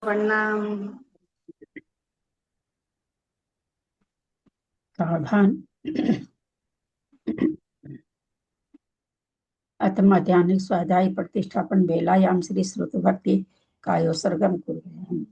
प्रणाम। सावधान। अतमाध्यानिक स्वाध्याय प्रतिष्ठापन बेलायाम श्री श्रुत भक्ति कायो सरगम कुर्वन्।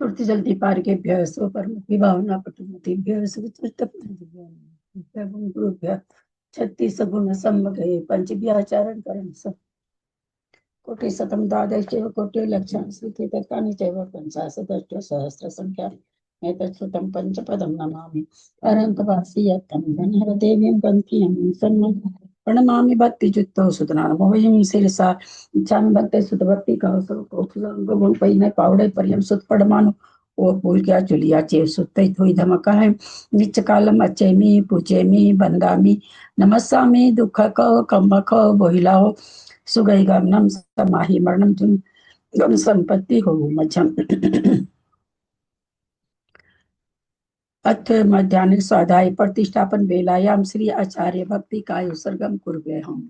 तुर्ति जल्दी पार के भ्यसो पर विभावना पटुमति भ्यस गुरुभ्य 36 गुण सम्मगे पंच व्याचारण करण सब कोटि शतम द्वादश चैव कोटि लक्षण स्थिति तत्कानि चैव पंचाशदष्ट सहस्र संख्या एतच्छ्रुतं पंचपदं नमामि अनन्तवासी यत्तं धन्यः देवीं गन्धियं सन्मं प्रणमामि भक्तियुक्तो सुतनामोहं शिरसा इच्छामि भक्ति सुत भक्ति कौशल कौशल गुण पैने पावड़े परियम सुत पड़मानु ओ पूल क्या चुलिया चेव सुत्ते थोई धमका है निच कालम अचेमी पूजेमी बंदामी नमस्सामी दुख को कम को बोहिलाओ सुगई गमनम समाहि मरणम तुम गम संपत्ति हो मध्यम अथ मध्यान्ह स्वाध्याय प्रतिष्ठापन बेलायाम श्री आचार्य भक्ति काय उत्सर्गम कुर्वे हम।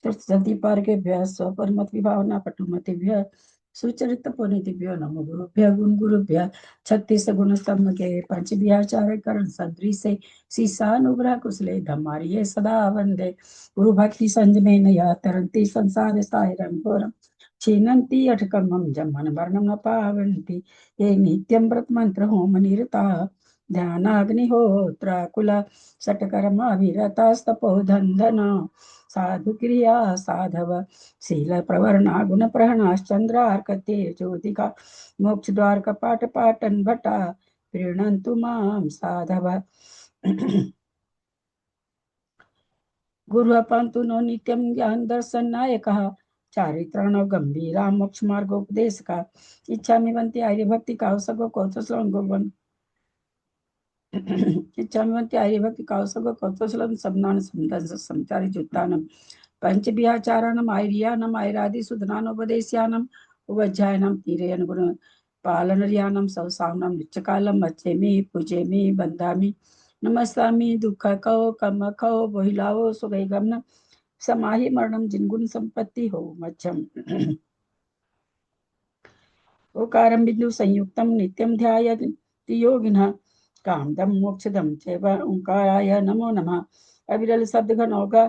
सतिपार्केभ्यः स्वपरमतिभावना पटुमतिभ्यः सुचरित पुनीतिभ्यो नमो गुरुभ्यः गुण गुरुभ्यः 36 गुण सम्मगे पंच व्याचार करण सदृशे सीसानुग्रह कुशले धम्मारिये सदा वंदे गुरु भक्ति संजमेन या तरन्ति संसार सायरं घोरं छीनन्ति अठकमं जमन वर्णं न पावन्ति ये नित्यं व्रत मंत्र होम निरता ध्यानाग्निहोत्र कुल सटकर्मा विरतास्तपो धंधना साधु क्रिया साधव शील प्रवर्णा गुण प्रहणाश्चंद्रार्कते ज्योतिका मोक्ष द्वार कपाट पाटन भटा प्रीणन्तु मां साधव गुरु पंतु नो नित्यं ज्ञान दर्शन नायकः चारित्रण गंभीरा मोक्ष मार्गोपदेश का इच्छा मिवंती आर्य भक्ति का सगो कौतुसलं गोवन इच्छामिवंती आर्य भक्ति का सगो कौतुसलं सबनान समदन संचारी जुत्तानम पंचव्याचारणम आर्यानम आयरादि सुधनानोपदेश्यानम उवज्जायनम तीरयन गुण पालनर्यानम सवसावनम नित्यकालम अच्छेमि पूजेमि बंदामि नमस्सामि दुख कहो कम कहो बोहिलाओ सुगई गमन समाहि मरणम जिनगुण संपत्ति हो मध्यम ओकारम बिंदु संयुक्तम नित्यम ध्यायन्ति योगिनः कामदम मोक्षदम चैव ओंकाराय नमो नमः अविरल शब्द घन होगा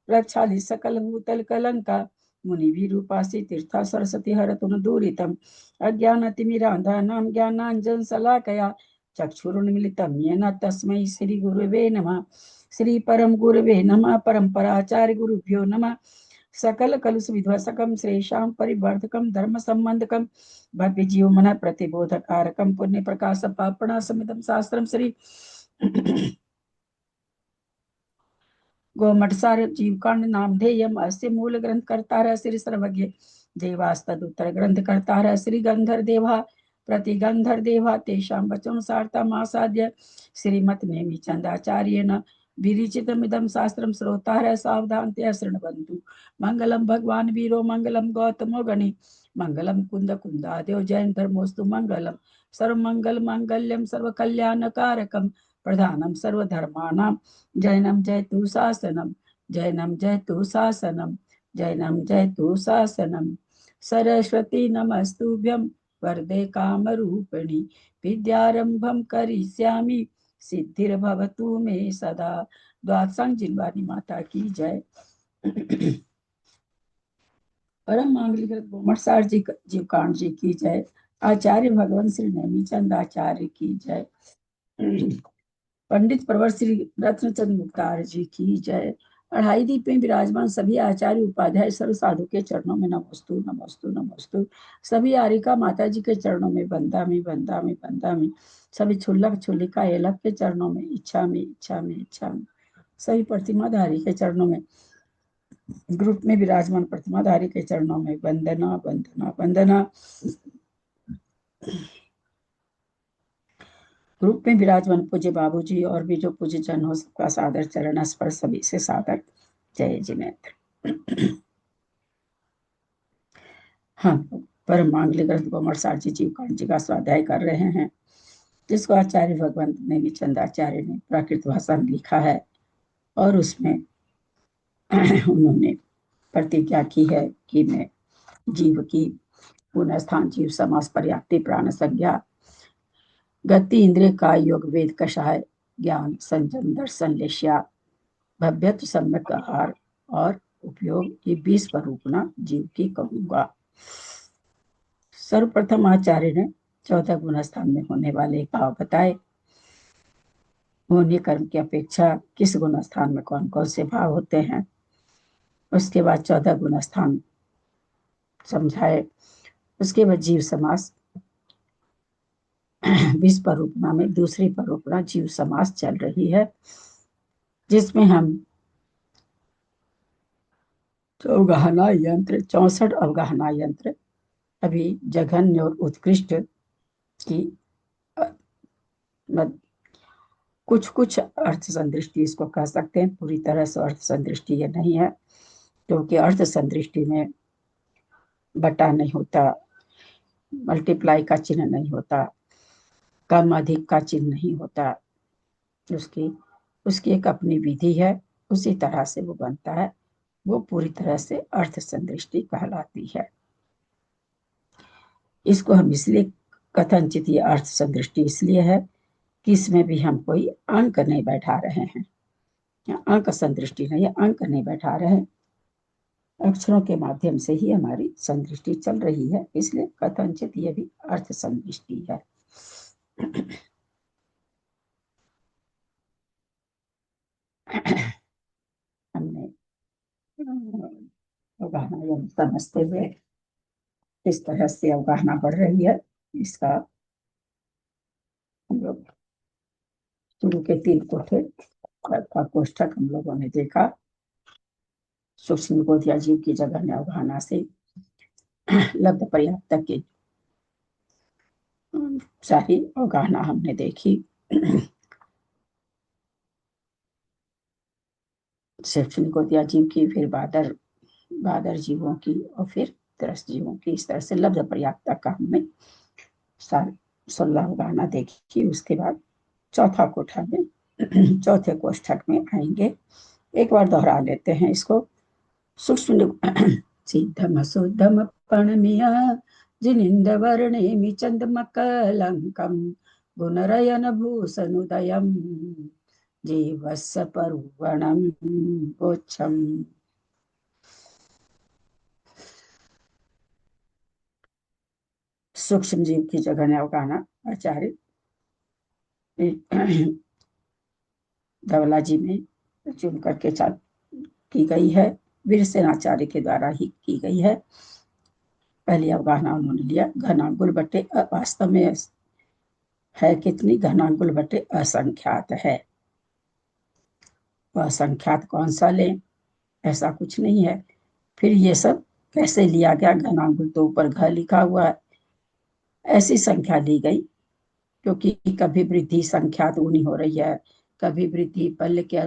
प्रक्षाली सकल भूतल कलंका मुनि भी रूपासी तीर्था सरस्वती हरतुन दूरितम अज्ञानतिमिरांधा नाम ज्ञानांजन सलाकया चक्षुरुन्मिलितं येन तस्मै श्री गुरुवे नमः श्री परम गुरुवे नमः परंपराचार्य गुरुभ्यो नमः सकल कलुष विध्वसकम श्रेषां परिवर्धकम धर्म संबंधकम भव्य जीव मन प्रतिबोधकारकम पुण्य प्रकाश पापणा समितम शास्त्रम श्री गोमठसार जीवकांड नामधेयम अस्य मूल ग्रंथ कर्ता श्री सर्वज्ञ देवास्तदुत्तर ग्रंथ कर्ता श्री गंधर देवा प्रतिगंधर देवा तेषां वचन सार्थम आसाद्य श्रीमत नेमि चंदाचार्येण विरिचितमिदं शास्त्रं श्रोतारः सावधानतया शृण्वन्तु। मंगलम भगवान वीरो मंगलम गौतमो गणि मंगलम कुंद कुंदादेव जैन धर्मोस्तु मंगलम सर्वमंगल मांगल्यम सर्वकल्याणकारकम प्रधानम सर्वधर्माणां जैनम जयतु शासनम जैनम जयतु शासनम जैनम जयतु शासनम। सरस्वती नमस्तुभ्यं वरदे कामरूपिणि विद्यारंभं करिष्यामि सिद्धिर्भवतु मे सदा। द्वादशांग जिनवानी माता की जय। परम मांगलिक बोमटसार जी जीवकांड जी की जय। आचार्य भगवान श्री नेमीचंद आचार्य की जय। पंडित प्रवर श्री रत्नचंद मुक्तार जी की जय। अढ़ाई दीप में विराजमान सभी आचार्य उपाध्याय सर्व साधु के चरणों में नमस्तु नमस्तु नमस्तु। सभी आरिका माता जी के चरणों में बंदा में बंदा में बंदा में। सभी छुल्लक छुल्लिका एलक के चरणों में इच्छा में इच्छा में इच्छा में। सभी प्रतिमाधारी के चरणों में, ग्रुप में विराजमान प्रतिमाधारी के चरणों में वंदना वंदना वंदना। ग्रुप में विराजमान पूज्य बाबूजी और भी जो पूज्य जन हो सबका सादर चरण स्पर्श सभी से सादर जय जिनेन्द्र। हम परम मांगलिक ग्रंथ बोमटसार जी जीवकांड जी का स्वाध्याय कर रहे हैं, जिसको आचार्य भगवंत नेमीचंद आचार्य ने प्राकृत भाषा में लिखा है और उसमें उन्होंने प्रतिज्ञा की है कि मैं जीव की पुनः स्थान जीव समास पर्याप्ति प्राण संज्ञा गति इंद्रिय का योग वेद कषाय ज्ञान संजम दर्शन लेश्या भव्यत सम्यक आहार और उपयोग ये 20 स्वरूपना जीव की कहूंगा। सर्वप्रथम आचार्य ने 14 गुण स्थान में होने वाले भाव बताए। होने कर्म की अपेक्षा किस गुण स्थान में कौन कौन से भाव होते हैं। उसके बाद 14 गुण स्थान समझाए। उसके बाद जीव समास 20 परूपना में दूसरी परूपना जीव समास चल रही है, जिसमें हम अवगाहना यंत्र 64 अवगाहना यंत्र अभी जघन्य और उत्कृष्ट की कुछ कुछ अर्थ संदृष्टि इसको कह सकते हैं। पूरी तरह से अर्थ संदृष्टि ये नहीं है, क्योंकि अर्थ संदृष्टि में बटा नहीं होता, मल्टीप्लाई का चिन्ह नहीं होता, कम अधिक का चिन्ह नहीं होता। उसकी एक अपनी विधि है, उसी तरह से वो बनता है। वो पूरी तरह से अर्थ संदृष्टि कहलाती है। इसको हम इसलिए कथनचित ये अर्थ संदृष्टि इसलिए है कि इसमें भी हम कोई अंक नहीं बैठा रहे हैं, अंक संदृष्टि नहीं, अंक नहीं बैठा रहे हैं। अक्षरों के माध्यम से ही हमारी संदृष्टि चल रही है, इसलिए कथनचित ये भी अर्थ संदृष्टि है। हमने अवगाहना समझते हुए किस तरह से अवगाहना बढ़ रही है, इसका हम लोग शुरू के 3 कोठे का कोष्ठक हम लोगों ने देखा। सूक्ष्म बोधिया जीव की जगह अवगाहना से लब्ध पर्याप्त तक की सारी अवगाहना हमने देखी। शैक्षणिक गोदिया जीव की, फिर बादर जीवों की और फिर त्रस्त जीवों की। इस तरह से लब्ध पर्याप्त का हमने 16 अवगाहना देखी। उसके बाद चौथा कोठा में चौथे कोष्ठक में आएंगे। एक बार दोहरा लेते हैं इसको। सूक्ष्म सिद्धम शुद्धम पणमिया जिनिंद वर्णेमि चंदमकलंकम गुणरयन भूषणुदयम जीवस्य परुवणम गोच्छम। सूक्ष्म जीव की जगह ने अवगाहना आचार्य धवला जी में चुन करके की गई है, वीरसेनाचार्य के द्वारा ही की गई है। पहली अवगाहना उन्होंने लिया घनांगुल बटे वास्तव में है कितनी, घनांगुल बटे असंख्यात है। असंख्यात कौन सा लें, ऐसा कुछ नहीं है। फिर ये सब कैसे लिया गया, घनांगुल तो ऊपर घ लिखा हुआ है, ऐसी संख्या ली गई क्योंकि कभी वृद्धि संख्यात ऊनी हो रही है, कभी वृद्धि पल्ल के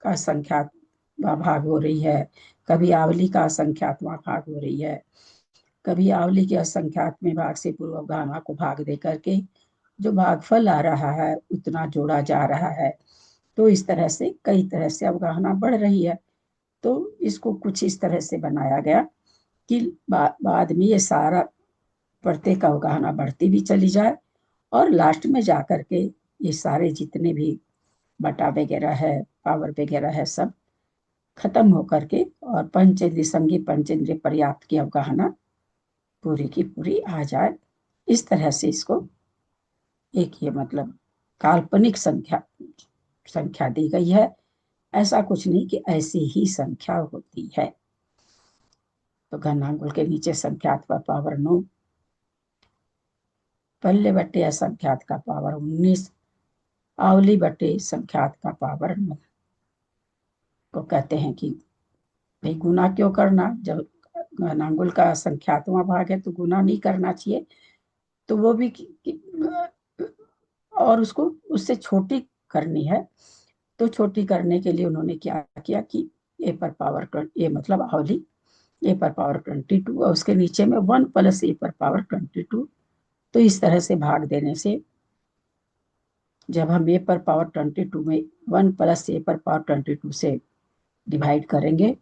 का असंख्यातवा भाग हो रही है, कभी आवली का असंख्यातवा भाग हो रही है, कभी आवली के असंख्यातमें भाग से पूर्वगामा को भाग दे करके जो भागफल आ रहा है उतना जोड़ा जा रहा है। तो इस तरह से कई तरह से अवगाहना बढ़ रही है। तो इसको कुछ इस तरह से बनाया गया कि बाद में ये सारा प्रत्येक अवगाहना बढ़ती भी चली जाए और लास्ट में जाकर के ये सारे जितने भी बटा वगैरह है, पावर वगैरह है, सब खत्म होकर के और पंचेंद्रिय संगी पंचेंद्रिय पर्याप्त की अवगाहना पूरी की पूरी आ जाए। इस तरह से इसको एक ये मतलब काल्पनिक संख्या संख्या दी गई है। ऐसा कुछ नहीं कि ऐसी ही संख्या होती है। तो घनांगुल के नीचे संख्यात का पावर 9, पल्ले बट्टे असंख्यात का पावर 19, आवली बट्टे संख्यात का पावर 9 को कहते हैं कि भाई गुना क्यों करना, जब घनांगुल का संख्यातवां भाग है तो गुना नहीं करना चाहिए। तो वो भी और उसको उससे छोटी करनी है। तो छोटी करने के लिए उन्होंने क्या किया कि ए पर पावर ए मतलब आवली ए पर पावर 22 और उसके नीचे में 1 प्लस ए पर पावर 22। तो इस तरह से भाग देने से जब हम ए पर पावर 22 में 1 प्लस ए पर पावर 22 से डिवाइड करेंगे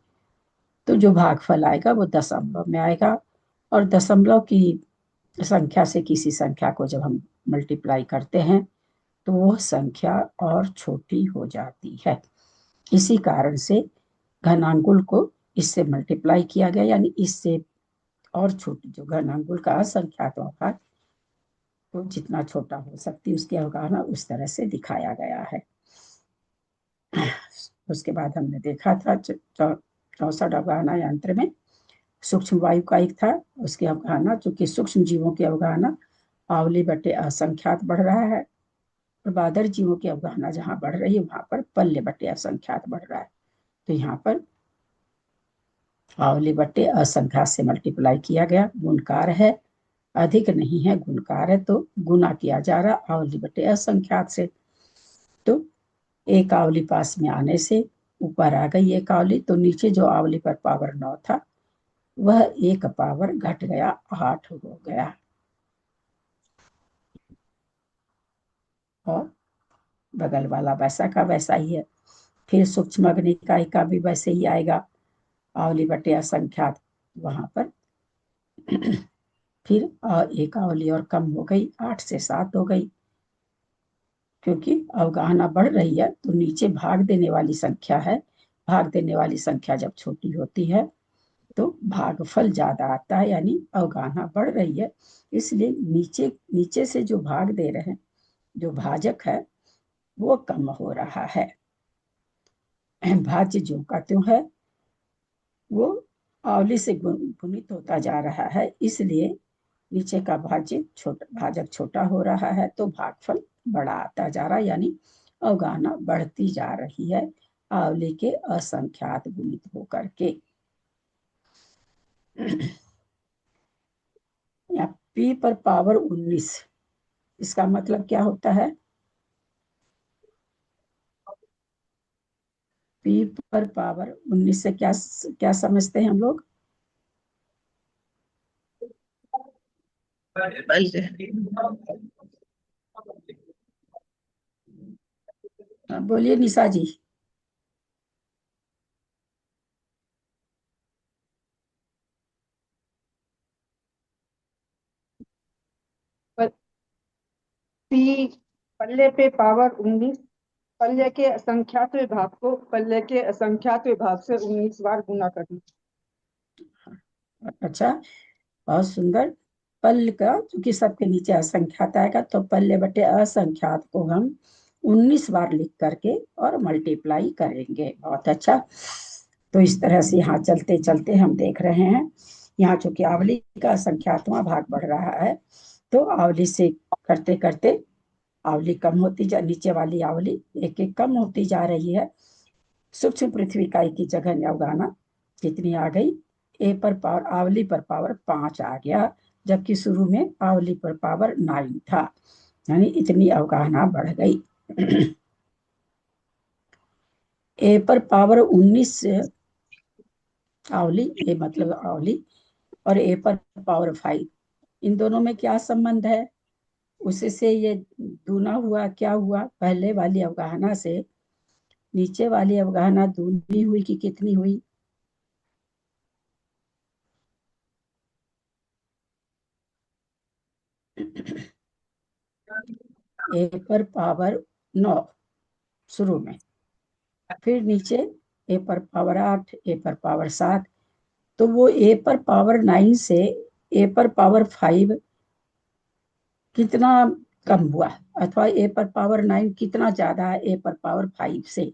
तो जो भागफल आएगा वो दशमलव में आएगा। और दशमलव की संख्या से किसी संख्या को जब हम मल्टीप्लाई करते हैं तो वह संख्या और छोटी हो जाती है। इसी कारण से घनांगुल को इससे मल्टीप्लाई किया गया, यानी इससे और छोटी जो घनांगुल का असंख्यात भाग तो जितना छोटा हो सकती उसकी अवगाहना उस तरह से दिखाया गया है। उसके बाद हमने देखा था 64 अवगाहना यंत्र में सूक्ष्म वायु का एक था, उसकी अवगाहना चूंकि सूक्ष्म जीवों की अवगाहना आवली बटे असंख्यात बढ़ रहा है और बादर जीवों की अवगाहना जहां बढ़ रही है वहां पर पल्ले बटे असंख्यात बढ़ रहा है। तो यहाँ पर आवली बटे असंख्यात से मल्टीप्लाई किया गया, गुणकार है, अधिक नहीं है गुणकार है, तो गुना किया जा रहा आवली बटे असंख्यात से। तो एक आवली पास में आने से ऊपर आ गई एक आवली, तो नीचे जो आवली पर पावर 9 था वह एक पावर घट गया, 8 हो गया। और बगल वाला वैसा का वैसा ही है। फिर सूक्ष्म अग्निकाय का भी वैसे ही आएगा, आवली बटे असंख्यात वहां पर फिर एक आवली और कम हो गई, 8 से 7 हो गई। क्योंकि अवगाहना बढ़ रही है तो नीचे भाग देने वाली संख्या है, भाग देने वाली संख्या जब छोटी होती है तो भागफल ज्यादा आता है, यानी अवगाहना बढ़ रही है, इसलिए नीचे नीचे से जो भाग दे रहे हैं जो भाजक है वो कम हो रहा है। भाज्य जो का त्यों है वो आवली से गुणित होता जा रहा है, इसलिए नीचे का भाजक छोटा हो रहा है तो भागफल बड़ा आता जा रहा है, यानी अवगाहना बढ़ती जा रही है आवली के असंख्यात गुणित होकर के। या पी पर पावर 19, इसका मतलब क्या होता है? पी पर पावर 19 से क्या क्या समझते हैं हम लोग? बोलिए निशा जी। पी पल्ले पे पावर 19, पल्ले के असंख्यात विभाग को पल्ले के असंख्यात विभाग से 19 बार गुना करना। अच्छा, बहुत सुंदर। पल का क्योंकि सबके नीचे असंख्यात आएगा तो पल्ले बटे असंख्यात को हम 19 बार लिख करके और मल्टीप्लाई करेंगे। बहुत अच्छा। तो इस तरह से यहाँ चलते चलते हम देख रहे हैं, यहाँ चूंकि आवली का संख्यातवां भाग बढ़ रहा है तो आवली से करते करते आवली कम होती जा, नीचे वाली आवली एक एक कम होती जा रही है। सूक्ष्म पृथ्वी इकाई की जगह अवगाहना कितनी आ गई? ए पर पावर आवली पर पावर 5 आ गया, जबकि शुरू में आवली पर पावर 9 था, यानी इतनी अवगाहना बढ़ गई। ए पर पावर 19 आवली, ए मतलब आवली, और ए पर पावर 5, इन दोनों में क्या संबंध है? उससे ये दूना हुआ, क्या हुआ, पहले वाली अवगाहना से नीचे वाली अवगाहना दूनी हुई कि कितनी हुई? ए पर पावर 9 शुरू में, फिर नीचे ए पर पावर 8, ए पर पावर 7, तो वो ए पर पावर 9 से ए पर पावर 5 कितना कम हुआ, अथवा ए पर पावर 9 कितना ज्यादा है ए पर पावर 5 से?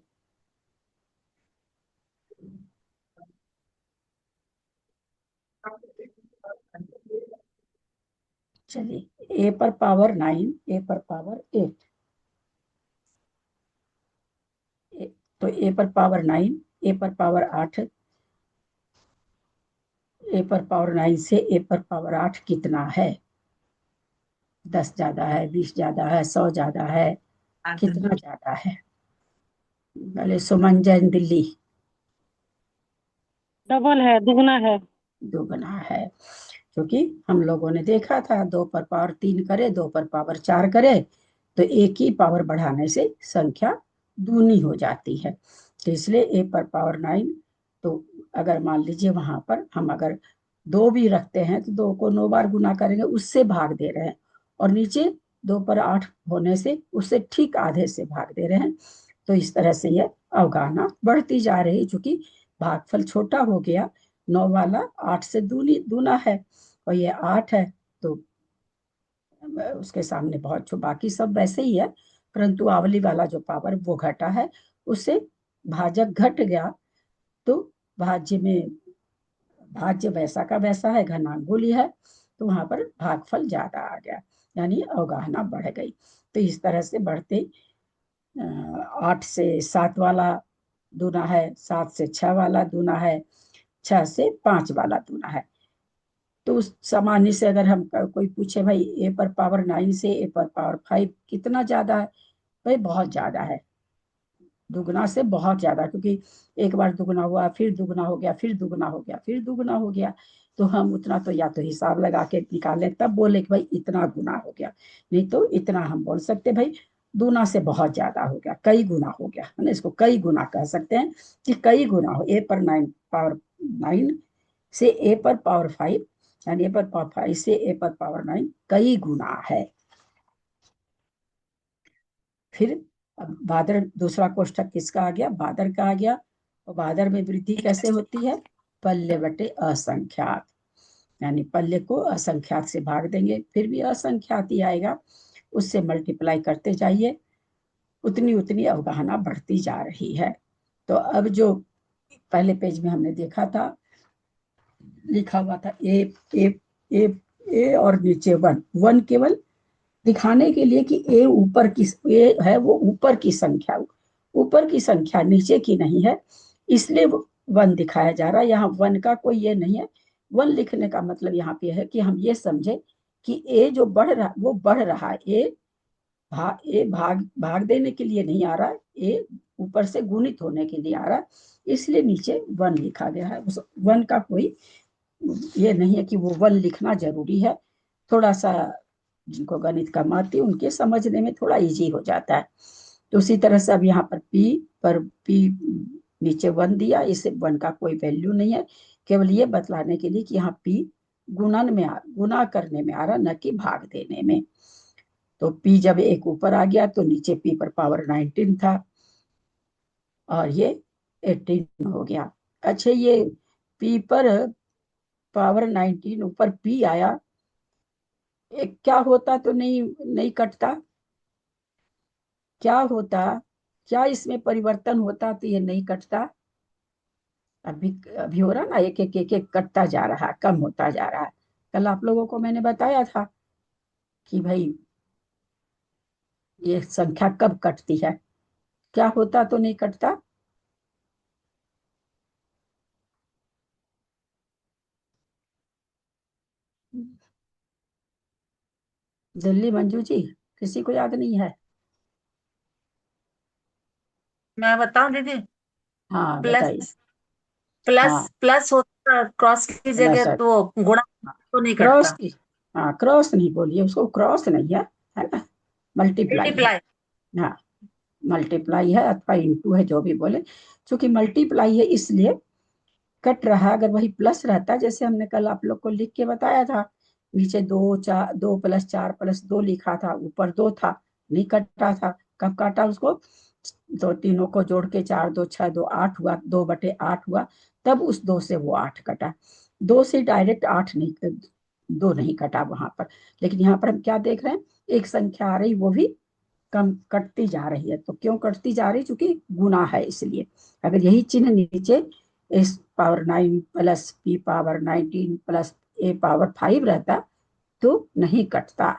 चलिए, ए पर पावर 9, ए पर पावर 8, तो ए पर पावर 9, ए पर पावर 8, ए पर पावर 9 से ए पर पावर 8 कितना है? 10 ज्यादा है, 20 ज्यादा है, 100 ज्यादा है, कितना ज्यादा है? पहले सुमन जैन दिल्ली। डबल है, दुगना है। दोगुना है, क्योंकि हम लोगों ने देखा था 2 पर पावर 3 करे, 2 पर पावर 4 करे, तो एक ही पावर बढ़ाने से संख्या दूनी हो जाती है। तो इसलिए ए पर पावर 9, तो अगर मान लीजिए वहां पर हम अगर 2 भी रखते हैं तो 2 को 9 बार गुना करेंगे, उससे भाग दे रहे हैं, और नीचे 2 पर 8 होने से उससे ठीक आधे से भाग दे रहे हैं। तो इस तरह से यह अवगाहना बढ़ती जा रही, चूंकि भागफल छोटा हो गया, 9 वाला 8 से दूनी दूना है, और ये 8 है, तो उसके सामने बहुत जो बाकी सब वैसे ही है, परंतु आवली वाला जो पावर वो घटा है, उससे भाजक घट गया, तो भाज्य में भाज्य वैसा का वैसा है, घनांगुली है, तो वहां पर भागफल ज्यादा आ गया, यानी अवगाहना बढ़ गई। तो इस तरह से बढ़ते 8 से 7 वाला दूना है, 7 से 6 वाला दूना है, 6 से 5 वाला दूना है। तो उस सामान्य से अगर हम कोई पूछे भाई ए पर पावर 9 से ए पर पावर 5 कितना ज्यादा है, भाई बहुत ज्यादा है, दुगना से बहुत ज्यादा, क्योंकि एक बार दुगना हुआ, फिर दुगना हो गया, फिर दुगना हो गया, फिर दुगना हो गया, तो हम उतना तो या तो हिसाब लगा के निकालें तब बोले कि भाई इतना गुना हो गया, नहीं तो इतना हम बोल सकते भाई दूना से बहुत ज्यादा हो गया, कई गुना हो गया, है ना, इसको कई गुना कह सकते हैं कि कई गुना हो, ए पर 9 पावर 9 से ए पर पावर 5, यानी ए पर पावर 5 से ए पर पावर 9 कई गुना है। फिर अब भादर दूसरा कोष्ठक किसका आ गया? भादर का आ गया, और भादर में वृद्धि कैसे होती है? पल्य बटे असंख्यात, यानी पल्य को असंख्यात से भाग देंगे, फिर भी असंख्यात ही आएगा, उससे मल्टीप्लाई करते जाइए, उतनी उतनी अवगाहना बढ़ती जा रही है। तो अब जो पहले पेज में हमने देखा था, लिखा हुआ था ए ए ए ए और नीचे वन, वन केवल दिखाने के लिए कि ए ऊपर की, ए है वो ऊपर की संख्या, ऊपर की संख्या नीचे की नहीं है, इसलिए वन दिखाया जा रहा है। यहाँ वन का कोई ये नहीं है, वन लिखने का मतलब यहाँ पे है कि हम ये समझे कि ए जो बढ़ रहा वो बढ़ रहा है, ए भाग भाग देने के लिए नहीं आ रहा है, ए ऊपर से गुणित होने के लिए आ रहा है, इसलिए नीचे वन लिखा गया है। उस वन का कोई ये नहीं है कि वो वन लिखना जरूरी है, थोड़ा सा जिनको गणित का महत्व उनके समझने में थोड़ा इजी हो जाता है। तो उसी तरह से अब यहाँ पर पी नीचे वन दिया, इसे वन का कोई वैल्यू नहीं है, केवल ये बतलाने के लिए कि यहाँ पी गुणन में गुना करने में आ रहा, न कि भाग देने में। तो पी जब एक ऊपर आ गया तो नीचे पी पर पावर 19 था, और ये 18 हो गया। अच्छा, ये पी पर पावर 19 ऊपर पी आया, एक क्या होता तो नहीं नहीं कटता, क्या होता, क्या इसमें परिवर्तन होता तो ये नहीं कटता? अभी अभी हो रहा ना, एक एक एक एक कटता जा रहा है, कम होता जा रहा है। कल आप लोगों को मैंने बताया था कि भाई ये संख्या कब कटती है, क्या होता तो नहीं कटता? दिल्ली मंजू जी, किसी को याद नहीं है? मैं बताऊं दीदी? हाँ बताइए। प्लस प्लस हाँ प्लस होता क्रॉस की प्लस जगह, तो गुणा तो नहीं क्रॉस कटता। की। हाँ क्रॉस नहीं बोलिए उसको, क्रॉस नहीं है ना, मल्टीप्लाई है। मल्टीप्लाई। हाँ मल्टीप्लाई है अथवा इंटू है, जो भी बोले। चूंकि मल्टीप्लाई है इसलिए कट रहा। अगर वही प्लस रहता, जैसे हमने कल आप लोग को लिख के बताया था, नीचे 2 4 2 + 4 + 2 लिखा था, ऊपर 2 था, नहीं कटा था। कब काटा उसको? तो तीनों को जोड़ के 4 2 6 2 8 हुआ, 2/8 हुआ, तब उस 2 से वो 8 कटा। 2 से डायरेक्ट 8 नहीं, 2 नहीं कटा वहां पर। लेकिन यहाँ पर हम क्या देख रहे हैं, एक संख्या आ रही, वो भी कम कटती जा रही है। तो क्यों कटती जा रही? क्योंकि गुना है इसलिए। अगर यही चिन्ह नीचे S⁻9 + P⁻19 + A⁻5 रहता तो नहीं कटता।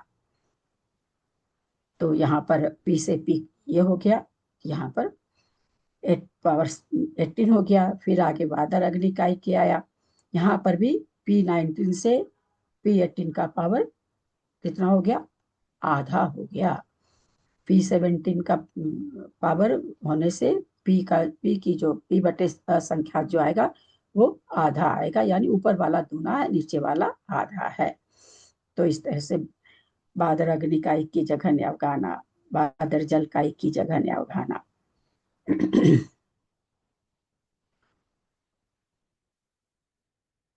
तो यहाँ पर P से P ये हो गया, यहाँ पर 8 × 18 हो गया। फिर आगे बादर अग्नि इकाई के आया, यहाँ पर भी P19 से P18 का पावर कितना हो गया? आधा हो गया। P17 का पावर होने से P की जो P/, संख्या जो आएगा वो आधा आएगा, यानी ऊपर वाला दूना है, नीचे वाला आधा है। तो इस तरह से बादर अग्नि का एक की जगह न्यावगाना, बादर जल का एक की जगह न्यावगाना।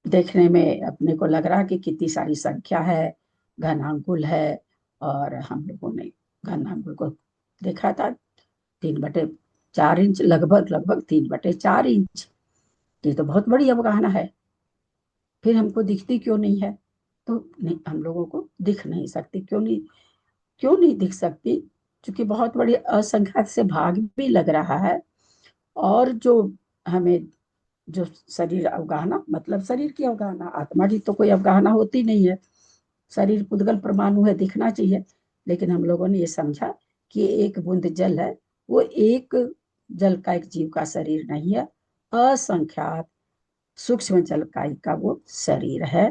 देखने में अपने को लग रहा कि कितनी सारी संख्या है, घनांकुल है। और हम लोगों ने घनांकुल को देखा था 3/4 इंच, लगभग लगभग 3/4 इंच। ये तो बहुत बड़ी अवगाहना है। फिर हमको दिखती क्यों नहीं है? तो नहीं, हम लोगों को दिख नहीं सकती। क्यों नहीं दिख सकती? क्योंकि बहुत बड़ी असंख्यात से भाग भी लग रहा है। और जो हमें जो शरीर अवगाहना, मतलब शरीर की अवगाहना, आत्मा की तो कोई अवगाहना होती नहीं है। शरीर पुद्गल परमाणु है, दिखना चाहिए। लेकिन हम लोगों ने ये समझा कि एक बूंद जल है, वो एक जल का एक जीव का शरीर नहीं है, असंख्यात सूक्ष्म जल का वो शरीर है।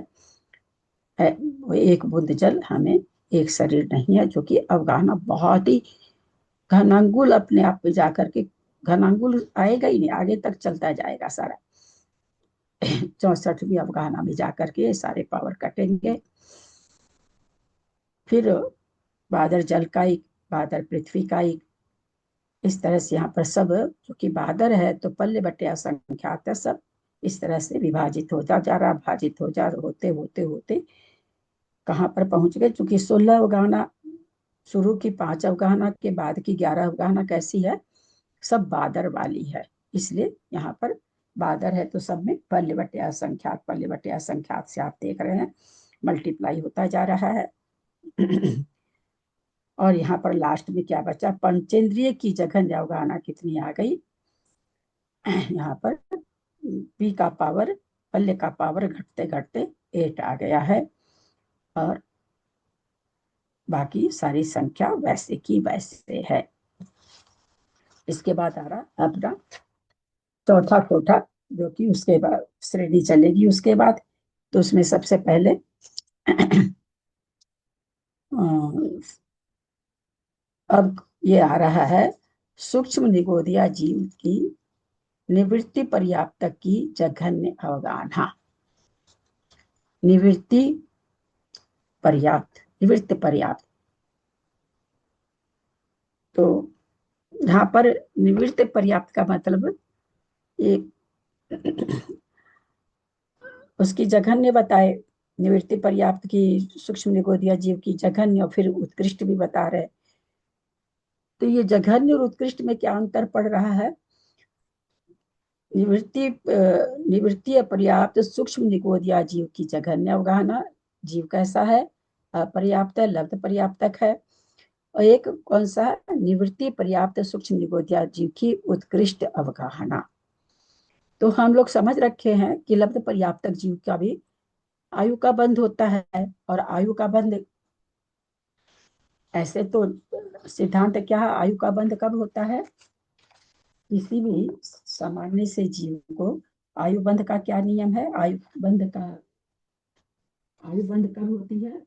वो एक बूंद जल हमें एक शरीर नहीं है, जो कि अवगाहना बहुत ही घनांगुल अपने आप में जाकर के, घनांगुल आएगा ही नहीं, आगे तक चलता जाएगा सारा। 64वीं अवगाहना में जाकर के सारे पावर कटेंगे। फिर बादर जल का एक, बादर पृथ्वी का एक, इस तरह से यहाँ पर सब, क्योंकि बादर है तो पल्ले बटे असंख्यात है, सब इस तरह से विभाजित होता जा रहा, भाजित हो जा होते होते होते कहाँ पर पहुंच गए? चूंकि 16 अवगाहना, शुरू की 5 अवगाहना के बाद की 11 अवगाहना कैसी है? सब बादर वाली है। इसलिए यहाँ पर बादर है तो सब में पल्ले बटे असंख्यात, पल्ले बटे असंख्यात से आप देख रहे हैं मल्टीप्लाई होता जा रहा है। और यहाँ पर लास्ट में क्या बचा? पंचेंद्रिय की जघन्य अवगाहना कितनी आ गई? यहाँ पर पी का पावर, पल्ले का पावर घटते घटते 8 आ गया है। और बाकी सारी संख्या वैसे की वैसे है। इसके बाद आ रहा अपना चौथा कोठा, जो कि उसके बाद श्रेणी चलेगी उसके बाद। तो उसमें सबसे पहले अब ये आ रहा है सूक्ष्म निगोदिया जीव की निवृत्ति पर्याप्त की जघन्य अवगाहना। निवृत्ति पर्याप्त, निवृत्ति पर्याप्त। तो यहाँ पर निवृत्ति पर्याप्त का मतलब एक उसकी जघन्य बताए, निवृत्ति पर्याप्त की सूक्ष्म निगोदिया जीव की जघन्य, और फिर उत्कृष्ट भी बता रहे। तो ये जघन्य और उत्कृष्ट में क्या अंतर पड़ रहा है? निवृत्ति पर्याप्त सूक्ष्म निगोदिया जीव की जघन्य अवगाहना, जीव कैसा है? अपर्याप्त है, लब्ध पर्याप्तक है। और एक कौन सा? निवृत्ति पर्याप्त सूक्ष्म निगोदिया जीव की उत्कृष्ट अवगाहना। तो हम लोग समझ रखे हैं कि लब्ध पर्याप्तक जीव का भी आयु का बंध होता है। और आयु का बंध, ऐसे तो सिद्धांत क्या है, आयु का बंध कब होता है? किसी भी सामान्य से जीव को आयु बंध का क्या नियम है? आयु बंध कब होती है?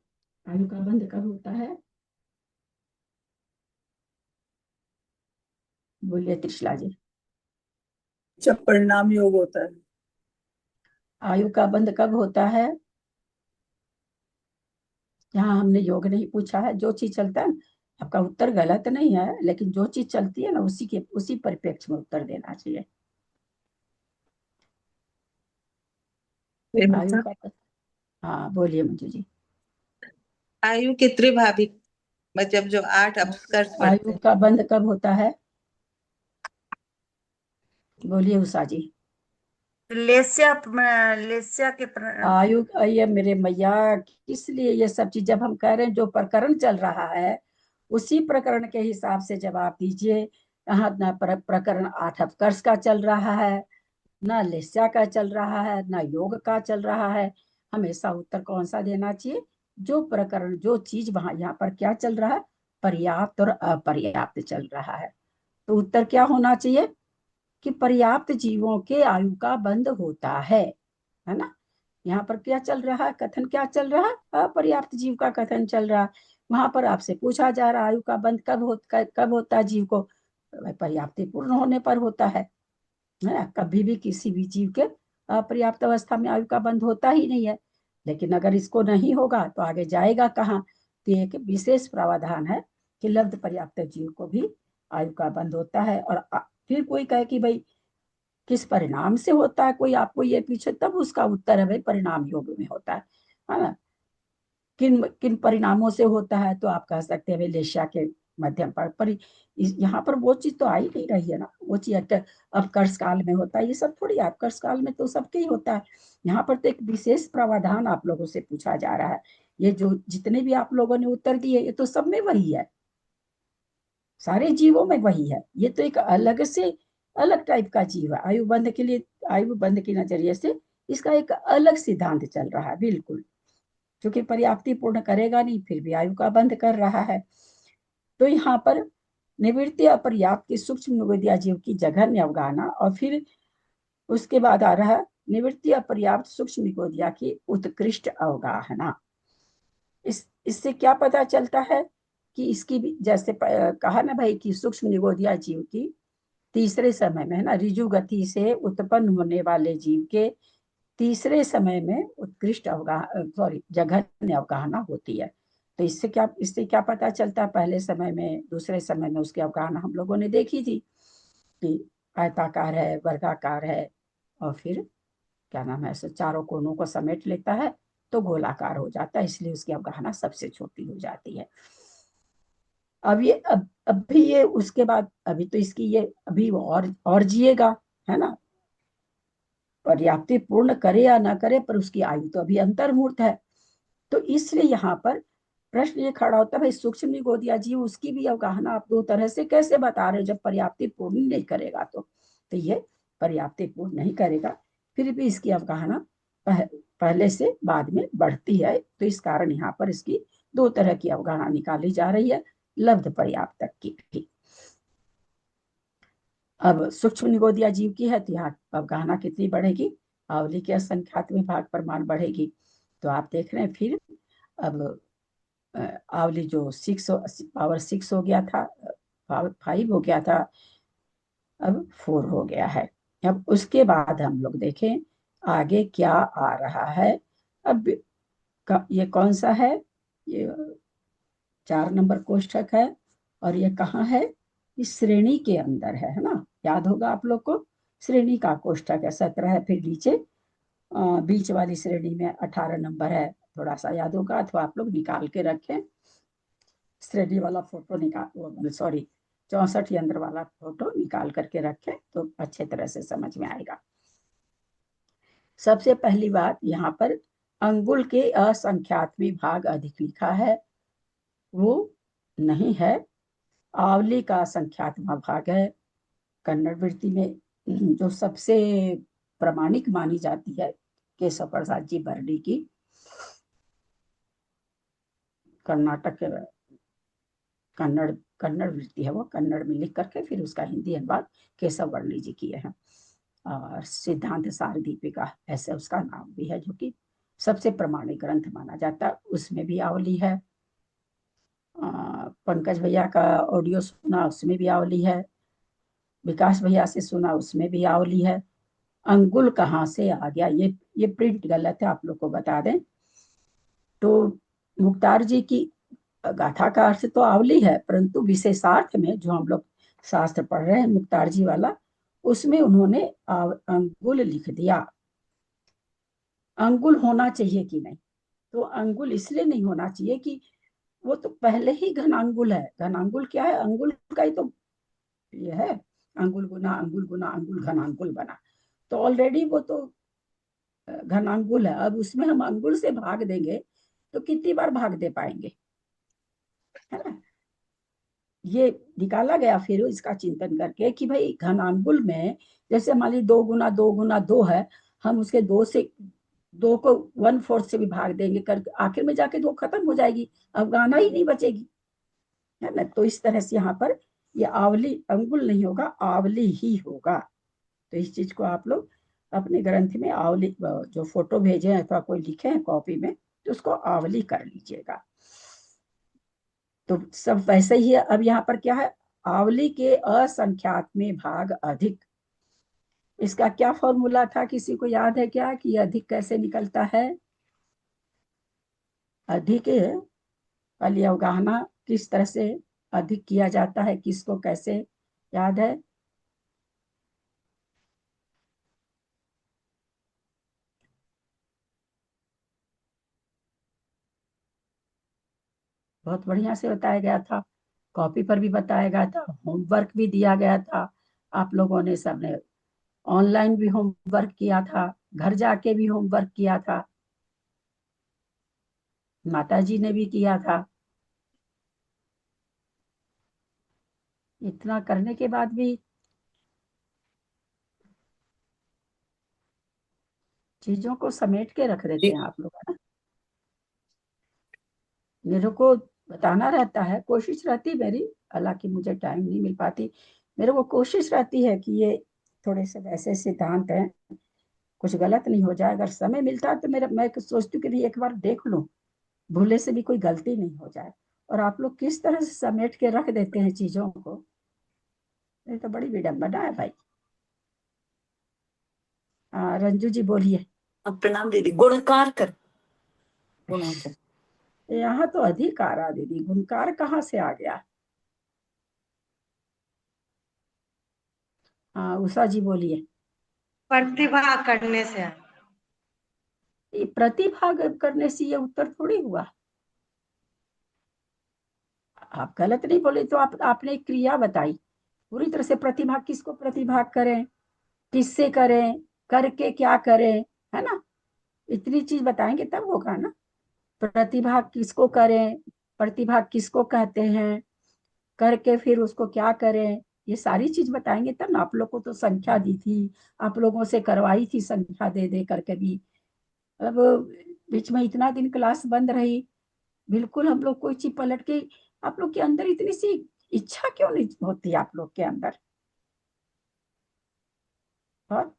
आयु का बंध कब होता है? बोलिए त्रिशला जी। जब परिणाम योग होता है। आयु का बंध कब होता है? यहाँ हमने योग नहीं पूछा है, जो चीज चलता है, आपका उत्तर गलत नहीं है, लेकिन जो चीज चलती है ना उसी परिप्रेक्ष्य में उत्तर देना चाहिए। आयु का हाँ बोलिए मंजू जी। आयु के त्रिभावी, मतलब जो 8 अपकर्ष पड़ते आयु हैं। का बंध कब होता है? बोलिए उषा जी। लेस्या के आयु ये मेरे मैया, किस लिए ये सब चीज, जब हम कह रहे हैं जो प्रकरण चल रहा है उसी प्रकरण के हिसाब से जवाब दीजिए। यहाँ ना प्रकरण 8 अपकर्ष का चल रहा है, ना लेस्या का चल रहा है, ना योग का चल रहा है। हमेशा उत्तर कौन सा देना चाहिए? जो प्रकरण, जो चीज वहां यहाँ पर क्या चल रहा है, पर्याप्त और अपर्याप्त चल रहा है। तो उत्तर क्या होना चाहिए कि पर्याप्त जीवों के आयु का बंध होता है ना। यहाँ पर क्या चल रहा है, कथन क्या चल रहा है? अपर्याप्त जीव का कथन चल रहा है। वहां पर आपसे पूछा जा रहा है आयु का बंध कब होता है जीव को? पर्याप्ति पूर्ण होने पर होता है ना। कभी भी किसी भी जीव के अपर्याप्त अवस्था में आयु का बंध होता ही नहीं है। लेकिन अगर इसको नहीं होगा तो आगे जाएगा कहाँ? तो एक विशेष प्रावधान है कि लब्ध पर्याप्त जीव को भी आयु का बंध होता है। और फिर कोई कहे कि भाई किस परिणाम से होता है, कोई आपको ये पूछे, तब उसका उत्तर है भाई परिणाम योग में होता है ना। किन किन परिणामों से होता है, तो आप कह सकते हैं भाई लेशिया के मध्यम पर यहाँ पर वो चीज तो आ ही नहीं रही है ना। वो चीज अपकर्ष काल में होता है, ये सब थोड़ी अपकर्ष काल में तो सबके ही होता है। यहाँ पर तो एक विशेष प्रावधान आप लोगों से पूछा जा रहा है। ये जो जितने भी आप लोगों ने उत्तर दिए ये तो सब में वही है, सारे जीवों में वही है। ये तो एक अलग से अलग टाइप का जीव है। आयु बंध के लिए, आयु बंध के नजरिए से इसका एक अलग सिद्धांत चल रहा है बिल्कुल। क्योंकि पर्याप्ति पूर्ण करेगा नहीं, फिर भी आयु का बंध कर रहा है। तो यहाँ पर निवृत्ति अपर्याप्त की सूक्ष्म निगोदिया जीव की जघन्य अवगाहना, और फिर उसके बाद आ रहा है निवृत्ति अपर्याप्त सूक्ष्म निगोदिया की उत्कृष्ट अवगाहना। इससे क्या पता चलता है कि इसकी भी, जैसे कहा ना भाई कि सूक्ष्म निगोदिया जीव की तीसरे समय में है ना, रिजु गति से उत्पन्न होने वाले जीव के तीसरे समय में उत्कृष्ट जघन्य अवगाहना होती है। तो इससे क्या पता चलता है? पहले समय में, दूसरे समय में उसकी अवगाहना हम लोगों ने देखी थी कि आयताकार है, वर्गाकार है, और फिर क्या नाम है, ऐसे चारों कोनों को समेट लेता है तो गोलाकार हो जाता है, इसलिए उसकी अवगाहना सबसे छोटी हो जाती है। अब भी ये उसके बाद, अभी तो इसकी ये अभी और जिएगा है ना। पर्याप्ति पूर्ण करे या ना करे, पर उसकी आयु तो अभी अंतर्मूर्त है। तो इसलिए यहाँ पर प्रश्न ये खड़ा होता है भाई सूक्ष्म निगोदिया जीव, उसकी भी अवगाहना आप दो तरह से कैसे बता रहे हो जब पर्याप्ति पूर्ण नहीं करेगा? तो ये पर्याप्ति पूर्ण नहीं करेगा, फिर भी इसकी अवगाहना पहले से बाद में बढ़ती है। तो इस कारण यहाँ पर इसकी दो तरह की अवगाहना निकाली जा रही है, लब्ध पर्याप्त की भी। अब सूक्ष्म निगोदिया जीव की है तो यहाँ अवगाहना कितनी बढ़ेगी? आवली के असंख्यात्मक भाग प्रमाण बढ़ेगी। तो आप देख रहे हैं फिर अब आवली जो 6 पावर 6 हो गया था, पावर 5 हो गया था, अब 4 हो गया है। अब उसके बाद हम लोग देखें आगे क्या आ रहा है। अब ये कौन सा है? ये 4 नंबर कोष्ठक है, और ये कहाँ है? इस श्रेणी के अंदर है ना। याद होगा आप लोग को, श्रेणी का कोष्ठक है, 17 है, फिर नीचे बीच वाली श्रेणी में 18 नंबर है। थोड़ा सा याद होगा, अथवा आप लोग निकाल के रखें श्रेणी वाला फोटो, निकाल सॉरी 64 यंत्र वाला फोटो निकाल करके रखें तो अच्छे तरह से समझ में आएगा। सबसे पहली बात, यहाँ पर अंगुल के असंख्यात्मी भाग अधिक लिखा है, वो नहीं है। आवली का संख्यात्मक भाग है। कन्नड़ वृत्ति में जो सबसे प्रामाणिक मानी जाती है केशव प्रसाद जी बर्डी की, कर्नाटक कन्नड़ कन्नड़ वृत्ति है, वो कन्नड़ में लिख करके फिर उसका हिंदी अनुवाद केशव वर्णी जी किए हैं। और सिद्धांत सार दीपिका ऐसे उसका नाम भी है, जो कि सबसे प्रामाणिक ग्रंथ माना जाता है। उसमें भी आवली है। पंकज भैया का ऑडियो सुना, उसमें भी आवली है। विकास भैया से सुना, उसमें भी आवली है। अंगुल कहाँ से आ गया, ये प्रिंट गलत है, आप लोग को बता दें। तो मुख्तार जी की गाथा का अर्थ तो आवली है, परंतु विशेषार्थ में जो हम लोग शास्त्र पढ़ रहे हैं मुख्तार जी वाला, उसमें उन्होंने अंगुल लिख दिया। अंगुल होना चाहिए कि नहीं? तो अंगुल इसलिए नहीं होना चाहिए कि वो तो पहले ही घनांगुल है। घनांगुल क्या है? अंगुल का ही तो ये है, अंगुल गुना अंगुल गुना अंगुल घनांगुल बना। तो ऑलरेडी वो तो घनांगुल है। अब उसमें हम अंगुल से भाग देंगे तो कितनी बार भाग दे पाएंगे, है ना? ये निकाला गया फिर इसका चिंतन करके कि भाई घनांगुल में जैसे मान ली 2 है, हम उसके 2 को 1/4 से भी भाग देंगे कर आखिर में जाके 2 खत्म हो जाएगी, अब गाना ही नहीं बचेगी, है ना? तो इस तरह से यहाँ पर ये आवली अंगुल नहीं होगा, आवली ही होगा। तो इस चीज को आप लोग अपने ग्रंथ में आवली, जो फोटो भेजे हैं अथवा कोई लिखे हैं कॉपी में, तो उसको आवली कर लीजिएगा। तो सब वैसे ही है। अब यहाँ पर क्या है? आवली के असंख्यात में भाग अधिक, इसका क्या फॉर्मूला था, किसी को याद है क्या कि अधिक कैसे निकलता है? अधिक वाली अवगाहना किस तरह से अधिक किया जाता है, किसको कैसे याद है? बहुत बढ़िया से बताया गया था, कॉपी पर भी बताया गया था, होमवर्क भी दिया गया था। आप लोगों ने सबने ऑनलाइन भी होमवर्क किया था, घर जाके भी होमवर्क किया था, माता जी ने भी किया था। इतना करने के बाद भी चीजों को समेट के रख देते हैं आप लोग, है ना? मेरे को बताना रहता है, कोशिश रहती मेरी, हालांकि मुझे टाइम नहीं मिल पाती। मेरे को कोशिश रहती है कि ये थोड़े से ऐसे सिद्धांत हैं, कुछ गलत नहीं हो जाए। अगर समय मिलता है तो मेरा मैं सोचती हूँ कि नहीं एक बार देख लूं, भूले से भी कोई गलती नहीं हो जाए। और आप लोग किस तरह से समेट के रख देते हैं चीजों को, ये तो बड़ी विडम्बना है भाई। रंजू जी बोलिए। प्रणाम दीदी। गुणकार कर, गुणाकार। यहाँ तो अधिक आ रहा दीदी, गुणकार कहाँ से आ गया? उषा जी बोलिए। प्रतिभा करने से ये प्रतिभाग करने से ये उत्तर थोड़ी हुआ। आप गलत नहीं बोले, तो आपने एक क्रिया बताई पूरी तरह से। प्रतिभाग किसको प्रतिभाग करें, किससे करें, करके क्या करें, है ना? इतनी चीज बताएंगे तब होगा ना। प्रतिभाग किसको करें, प्रतिभाग किसको कहते हैं, करके फिर उसको क्या करें, ये सारी चीज बताएंगे तब ना। आप लोग को तो संख्या दी थी, आप लोगों से करवाई थी संख्या दे दे करके भी। अब बीच में इतना दिन क्लास बंद रही, बिल्कुल हम लोग कोई चीज पलट के, आप लोग के अंदर इतनी सी इच्छा क्यों नहीं होती आप लोग के अंदर? बहुत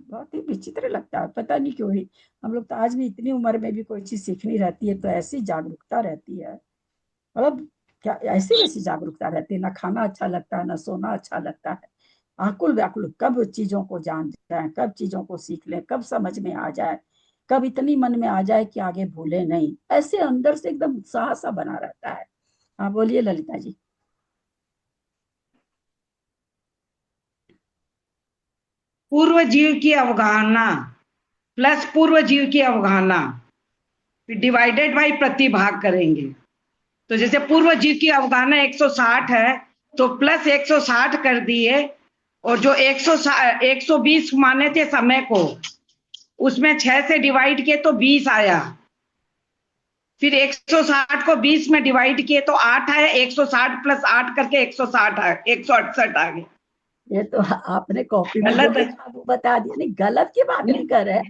बहुत ही विचित्र लगता है, पता नहीं क्यों ही। हम लोग तो आज भी इतनी उम्र में भी कोई चीज सीखनी रहती है तो ऐसी जागरूकता रहती है, मतलब क्या ऐसी वैसी जागरूकता रहती है। ना खाना अच्छा लगता है, ना सोना अच्छा लगता है, आकुल व्याकुल, कब चीजों को जान जाए, कब चीजों को सीख लें, कब समझ में आ जाए, कब इतनी मन में आ जाए कि आगे भूले नहीं, ऐसे अंदर से एकदम उत्साह सा बना रहता है। हाँ बोलिए ललिता जी। पूर्व जीव की अवगाहना प्लस पूर्व जीव की अवगाहना डिवाइडेड बाई प्रतिभाग करेंगे। तो जैसे पूर्व जीव की अवगाहना 160 है तो प्लस 160 कर दिए, और जो 120 माने थे समय को, उसमें 6 से डिवाइड किए तो 20 आया। फिर 160 को 20 में डिवाइड किए तो 8 आया, 160 प्लस 8 करके 160 आ 168 आ गए। ये तो आपने कॉपी में जो गलत है। लिखा वो बता दिया, नहीं गलत की बात नहीं कर रहे,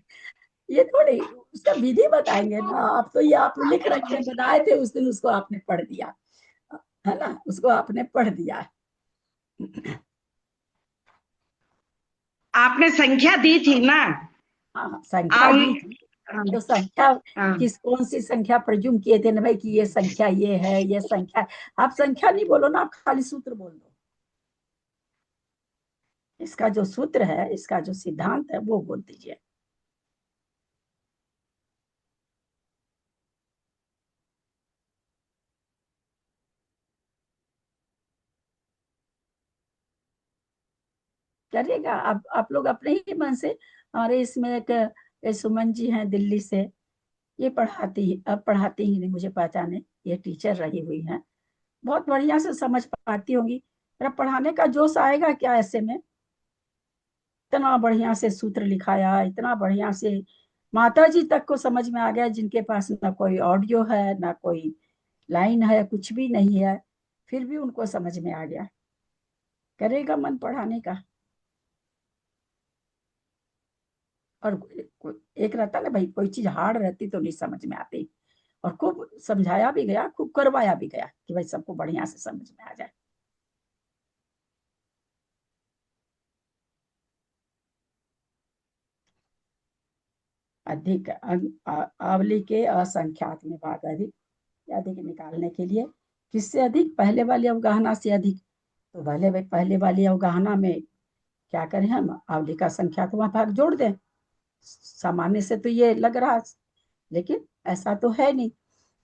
ये थोड़ी उसका विधि बताएंगे ना। आप तो ये आप लिख रखे हैं, बनाए थे उस दिन, उसको आपने पढ़ दिया, है ना? उसको आपने पढ़ दिया। आपने संख्या दी थी ना। हाँ संख्या दी थी, तो संख्या हाँ। किस कौन सी संख्या प्रज्युम किए थे ना भाई कि ये संख्या ये है, ये संख्या। आप संख्या नहीं बोलो ना, आप खाली सूत्र बोल दो। इसका जो सूत्र है, इसका जो सिद्धांत है वो बोल दीजिए। करिएगा आप लोग अपने ही मन से। और इसमें एक सुमन जी हैं दिल्ली से, ये अब पढ़ाती ही नहीं, मुझे पहचाने, ये टीचर रही हुई हैं, बहुत बढ़िया से समझ पाती होंगी। मेरा पढ़ाने का जोश आएगा क्या ऐसे में? इतना बढ़िया से सूत्र लिखाया, इतना बढ़िया से माता जी तक को समझ में आ गया, जिनके पास ना कोई ऑडियो है ना कोई लाइन है, कुछ भी नहीं है, फिर भी उनको समझ में आ गया। करेगा मन पढ़ाने का। और एक रहता ना भाई, कोई चीज हार्ड रहती तो नहीं समझ में आती। और खूब समझाया भी गया, खूब करवाया भी गया कि भाई सबको बढ़िया से समझ में आ जाए। अधिक आवली के असंख्यात में भाग अधिक, अधिक निकालने के लिए किससे अधिक? पहले वाली अवगाहना से अधिक। तो पहले वाली अवगाहना में क्या करें हम? आवली का संख्यातवां भाग जोड़ दें। सामान्य से तो ये लग रहा, लेकिन ऐसा तो है नहीं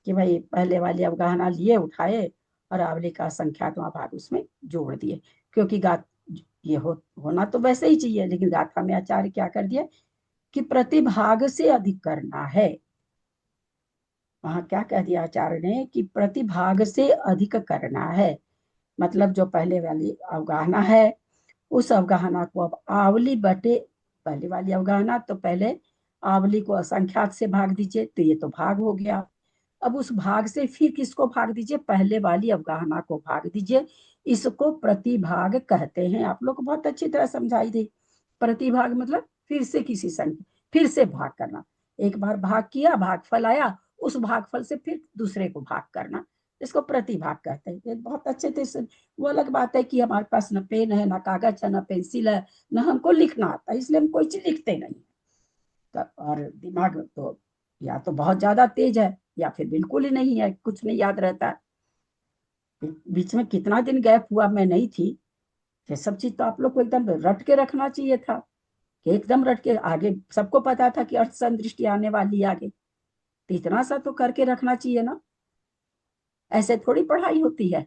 कि भाई पहले वाली अवगाहना लिए उठाए और आवली का संख्यातवां भाग उसमें जोड़ दिए, क्योंकि ये होना तो वैसे ही चाहिए, लेकिन गाथा में आचार्य क्या कर दिया कि प्रतिभाग से अधिक करना है। वहां क्या कह दिया आचार्य ने कि प्रतिभाग से अधिक करना है। मतलब जो पहले वाली अवगाहना है उस अवगाहना को अब आवली बटे पहले वाली अवगाहना, तो पहले आवली को असंख्यात से भाग दीजिए, तो ये तो भाग हो गया। अब उस भाग से फिर किसको भाग दीजिए? पहले वाली अवगाहना को भाग दीजिए। इसको प्रतिभाग कहते हैं। आप लोग को बहुत अच्छी तरह समझाई दी। प्रतिभाग मतलब फिर से किसी संख्या, फिर से भाग करना। एक बार भाग किया, भागफल आया, उस भागफल से फिर दूसरे को भाग करना, इसको प्रतिभाग कहते हैं। ये बहुत अच्छे थे। वो अलग बात है कि हमारे पास न पेन है, ना कागज है, ना पेंसिल है, ना हमको लिखना आता है, इसलिए हम कोई चीज लिखते नहीं। और दिमाग तो या तो बहुत ज्यादा तेज है या फिर बिल्कुल ही नहीं है, कुछ नहीं याद रहता है। बीच में कितना दिन गैप हुआ मैं नहीं थी, ये सब चीज तो आप लोग को एकदम रट के रखना चाहिए था, कि एकदम रट के आगे सबको पता था कि अर्थ संदृष्टि आने वाली है आगे, तो इतना सा तो करके रखना चाहिए ना। ऐसे थोड़ी पढ़ाई होती है।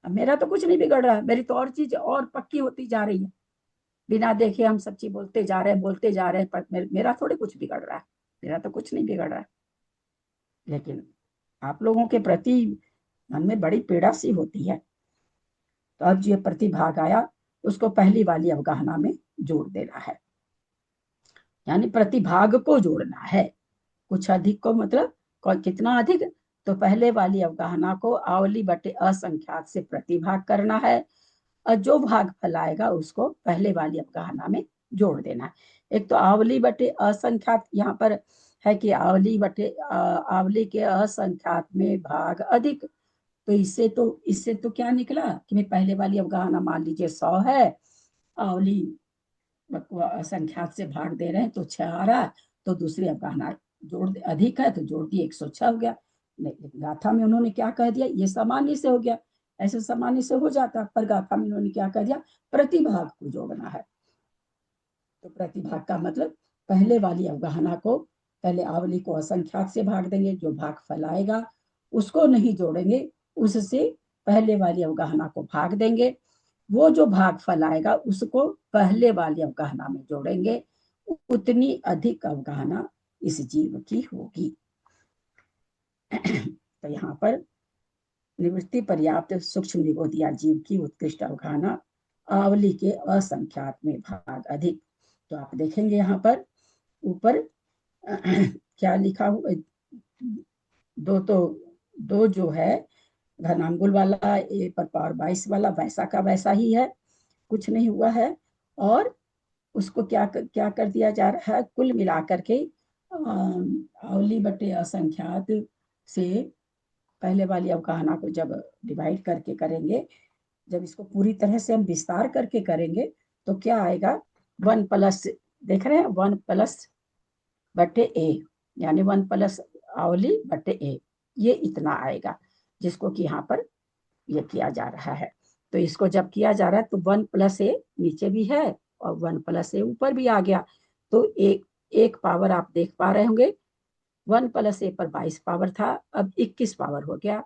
अब मेरा तो कुछ नहीं बिगड़ रहा है, मेरी तो और चीज और पक्की होती जा रही है। बिना देखे हम सब चीज बोलते जा रहे हैं, पर मेरा थोड़ी कुछ बिगड़ रहा है, मेरा तो कुछ नहीं बिगड़ रहा है। लेकिन आप लोगों के प्रति मन में बड़ी पीड़ा सी होती है। तो अब जो प्रतिभाग आया उसको पहली वाली अवगाहना में जोड़ देना है, यानी प्रतिभाग को जोड़ना है। कुछ अधिक को मतलब कितना अधिक? तो पहले वाली अवगाहना को आवली बटे असंख्यात से प्रतिभाग करना है, और जो भाग फैलाएगा उसको पहले वाली अवगाहना में जोड़ देना है। एक तो आवली बटे असंख्यात यहाँ पर है कि आवली के असंख्यात में भाग अधिक। तो इससे तो क्या निकला कि मैं पहले वाली अवगाहना मान लीजिए 100 है, आवली असंख्यात से भाग दे रहे हैं तो 6 आ रहा, तो दूसरी अवगाहना अधिक है तो जोड़ दिए 106 हो गया। गाथा में उन्होंने क्या कह दिया? ये सामान्य से हो गया, ऐसे सामान्य से हो जाता, पर गाथा में उन्होंने क्या कह दिया? प्रतिभाग को जोड़ना है। तो प्रतिभाग का मतलब पहले वाली अवगाहना को, पहले आवली को असंख्यात से भाग देंगे, जो भाग फैलाएगा उसको नहीं जोड़ेंगे, उससे पहले वाली अवगाहना को भाग देंगे, वो जो भाग फैलाएगा उसको पहले वाली अवगाहना में जोड़ेंगे, उतनी अधिक अवगाहना इस जीव की होगी। तो यहाँ पर निवृत्ति पर्याप्त सूक्ष्म निगोदिया जीव की उत्कृष्ट अवगाहना आवली के असंख्यात में भाग अधिक। तो आप देखेंगे यहाँ पर ऊपर क्या लिखा हुआ, दो जो है घनांगुल वाला, ए पर पावर 22 वाला वैसा का वैसा ही है, कुछ नहीं हुआ है। और उसको क्या कर दिया जा रहा है? कुल मिलाकर के आवली बटे असंख्यात से पहले वाली अवगाहना को जब डिवाइड करके करेंगे, जब इसको पूरी तरह से हम विस्तार करके करेंगे तो क्या आएगा? 1 प्लस, देख रहे हैं, 1 प्लस बटे ए, यानी 1 प्लस आवली बटे ए, ये इतना आएगा, जिसको कि यहाँ पर ये किया जा रहा है। तो इसको जब किया जा रहा है तो 1+a नीचे भी है और 1+a ऊपर भी आ गया, तो एक पावर आप देख पा रहे होंगे, 1+a पर 22 पावर था, अब 21 पावर हो गया।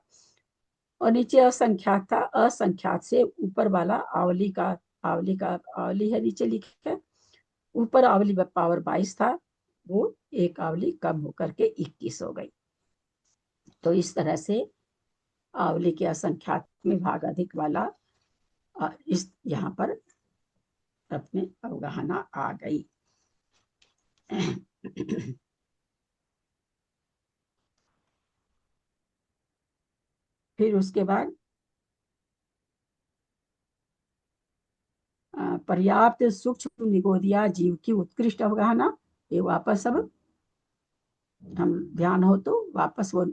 और नीचे असंख्यात था, असंख्यात से ऊपर वाला आवली है नीचे लिखा है, ऊपर आवली पावर 22 था, वो एक आवली कम होकर के 21 हो गई। तो इस तरह से आवली के असंख्यात में भाग अधिक वाला इस यहाँ पर अपने अवगाहना आ गई। फिर उसके बाद पर्याप्त सूक्ष्म निगोदिया जीव की उत्कृष्ट अवगाहना, ये वापस अब हम ध्यान हो तो वापस वो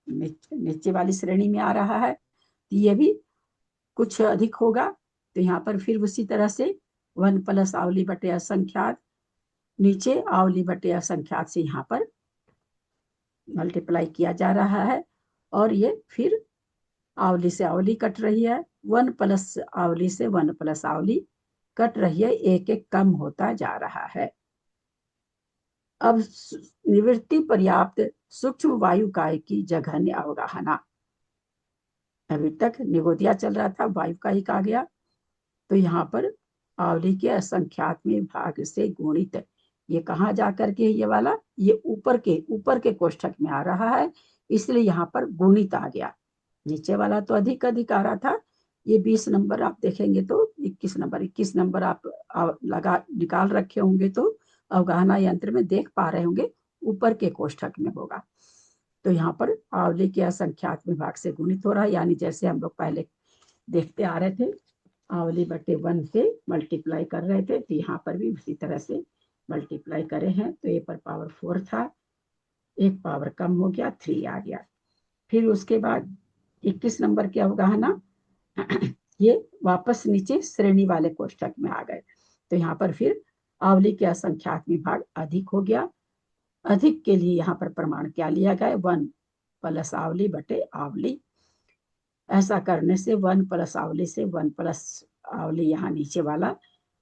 नीचे वाली श्रेणी में आ रहा है, ये भी कुछ अधिक होगा। तो यहाँ पर फिर उसी तरह से 1+ आवली बटे असंख्यात, नीचे आवली बटे असंख्यात से यहाँ पर मल्टीप्लाई किया जा रहा है, और ये फिर आवली से आवली कट रही है, 1+ आवली से 1+ आवली कट रही है, एक एक कम होता जा रहा है। अब निवृत्ति पर्याप्त सूक्ष्म वायु काय की जघन्य अवगाहना, अभी तक निगोदिया चल रहा था, वायु कायिक आ गया, तो यहाँ पर आवली के असंख्यात में भाग से गुणित, ये कहाँ जाकर के ये वाला, ये ऊपर के कोष्ठक में आ रहा है, इसलिए यहाँ पर गुणित आ गया। नीचे वाला तो अधिक आ रहा था, ये 20 नंबर आप देखेंगे तो 21 नंबर आप लगा निकाल रखे होंगे तो अवगाहना यंत्र में देख पा रहे होंगे, ऊपर के कोष्ठक में होगा। तो यहाँ पर आवली के असंख्यात में भाग से गुणित हो रहा है, यानी जैसे हम लोग पहले देखते आ रहे थे, आवली बटे 1 से मल्टीप्लाई कर रहे थे, तो यहाँ पर भी उसी तरह से मल्टीप्लाई करे हैं, तो a पर पावर 4 था, एक पावर कम हो गया, 3 आ गया। फिर उसके बाद 21 नंबर की अवगाहना, ये वापस नीचे श्रेणी वाले कोष्ठक में आ गए, तो यहाँ पर फिर आवली के असंख्यात में भाग अधिक हो गया। अधिक के लिए यहाँ पर प्रमाण क्या लिया गया, 1+ आवली बटे आवली। ऐसा करने से 1+ आवली से 1+ आवली, यहाँ नीचे वाला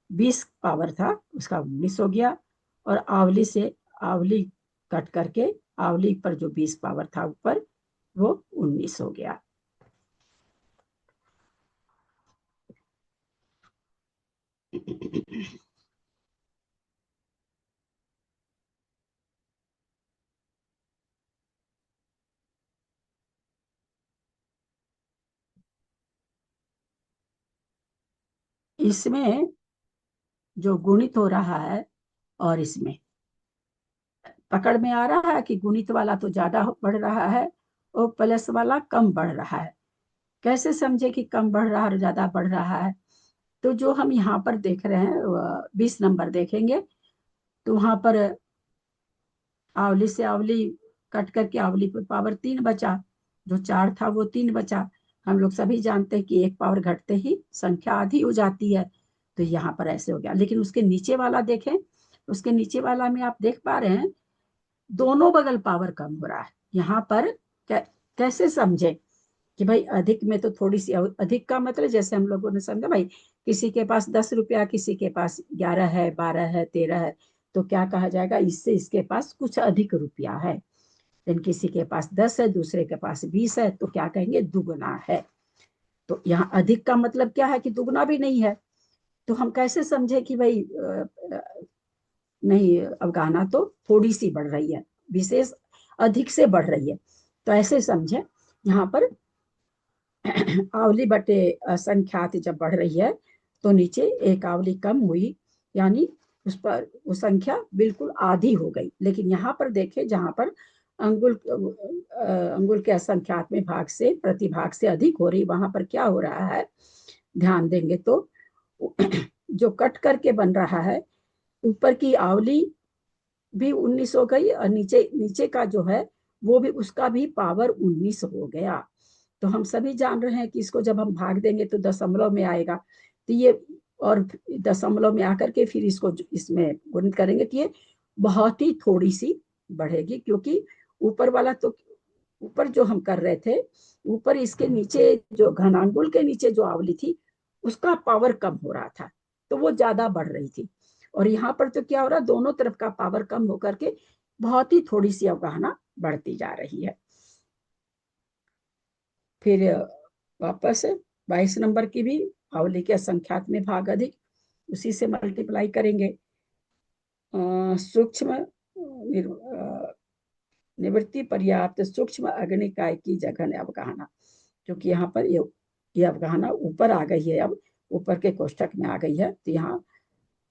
20 पावर था उसका 19 हो गया, और आवली से आवली कट करके आवली पर जो 20 पावर था ऊपर, वो 19 हो गया। इसमें जो गुणित हो रहा है, और इसमें पकड़ में आ रहा है कि गुणित वाला तो ज्यादा बढ़ रहा है और प्लस वाला कम बढ़ रहा है। कैसे समझे कि कम बढ़ रहा है और ज्यादा बढ़ रहा है? तो जो हम यहाँ पर देख रहे हैं 20 नंबर देखेंगे, तो वहां पर आवली से आवली कट करके आवली पर पावर 3 बचा, जो 4 था वो 3 बचा। हम लोग सभी जानते हैं कि एक पावर घटते ही संख्या आधी हो जाती है, तो यहाँ पर ऐसे हो गया। लेकिन उसके नीचे वाला देखें, उसके नीचे वाला में आप देख पा रहे हैं दोनों बगल पावर कम हो रहा है। यहाँ पर कैसे समझे कि भाई अधिक में तो थोड़ी सी, अधिक का मतलब जैसे हम लोगों ने समझा भाई, किसी के पास 10 रुपया, किसी के पास 11 है, 12 है, 13 है, तो क्या कहा जाएगा, इससे इसके पास कुछ अधिक रुपया है। लेकिन किसी के पास 10 है, दूसरे के पास 20 है, तो क्या कहेंगे, दुगुना है। तो यहाँ अधिक का मतलब क्या है कि दुगुना भी नहीं है। तो हम कैसे समझे कि भाई नहीं, अवगाहना तो थोड़ी सी बढ़ रही है, विशेष अधिक से बढ़ रही है। तो ऐसे समझे, यहाँ पर आवली बटे असंख्यात जब बढ़ रही है तो नीचे एक आवली कम हुई, यानी उस पर वो संख्या बिल्कुल आधी हो गई। लेकिन यहाँ पर देखें, जहाँ पर अंगुल के असंख्यात में भाग से प्रतिभाग से अधिक हो रही, वहां पर क्या हो रहा है, ध्यान देंगे तो जो कट करके बन रहा है, ऊपर की आवली भी 19 हो गई, और नीचे का जो है वो भी, उसका भी पावर 19 हो गया। तो हम सभी जान रहे हैं कि इसको जब हम भाग देंगे तो दशमलव में आएगा, तो ये, और दशमलव में आकर के फिर इसको इसमें गुणित करेंगे तो ये बहुत ही थोड़ी सी बढ़ेगी, क्योंकि ऊपर वाला तो ऊपर जो हम कर रहे थे, ऊपर इसके नीचे जो घनांगुल के नीचे जो आवली थी उसका पावर कम हो रहा था, तो वो ज्यादा बढ़ रही थी। और यहाँ पर तो क्या हो रहा है, दोनों तरफ का पावर कम होकर के बहुत ही थोड़ी सी अवगाहना बढ़ती जा रही है। फिर वापस 22 नंबर की भी आवली के असंख्यात में भाग अधिक, उसी से मल्टीप्लाई करेंगे। सूक्ष्म निवृत्ति पर्याप्त सूक्ष्म अग्निकाय की जघन अवगाहना, क्योंकि यहाँ पर ये अवगाहना ऊपर आ गई है, अब ऊपर के कोष्ठक में आ गई है, तो यहाँ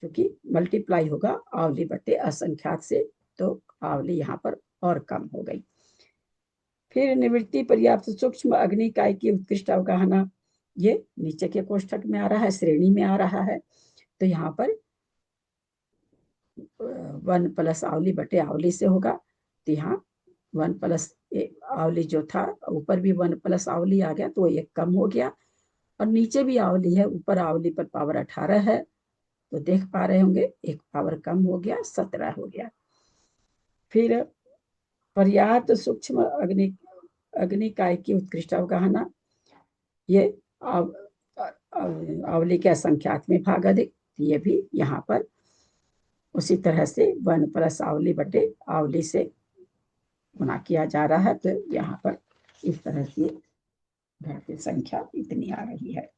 क्योंकि मल्टीप्लाई होगा आवली बटे असंख्यात से, तो आवली यहाँ पर और कम हो गई। फिर निवृत्ति पर्याप्त सूक्ष्म अग्निकाय की उत्कृष्ट अवगाहना, ये नीचे के कोष्ठक में आ रहा है, श्रेणी में आ रहा है, तो यहाँ पर 1 प्लस आवली बटे आवली से होगा, तो यहाँ 1 प्लस आवली जो था, ऊपर भी 1 प्लस आवली आ गया तो एक कम हो गया, और नीचे भी आवली है, ऊपर आवली पर पावर 18 है, तो देख पा रहे होंगे एक पावर कम हो गया, 17 हो गया। फिर पर्याप्त सूक्ष्म अग्निकाय की उत्कृष्ट अवगाहना, ये आवली के असंख्यात में भाग अधिक, ये भी यहाँ पर उसी तरह से 1 प्लस आवली बटे आवली से गुना किया जा रहा है, तो यहाँ पर इस तरह से घर की संख्या इतनी आ रही है।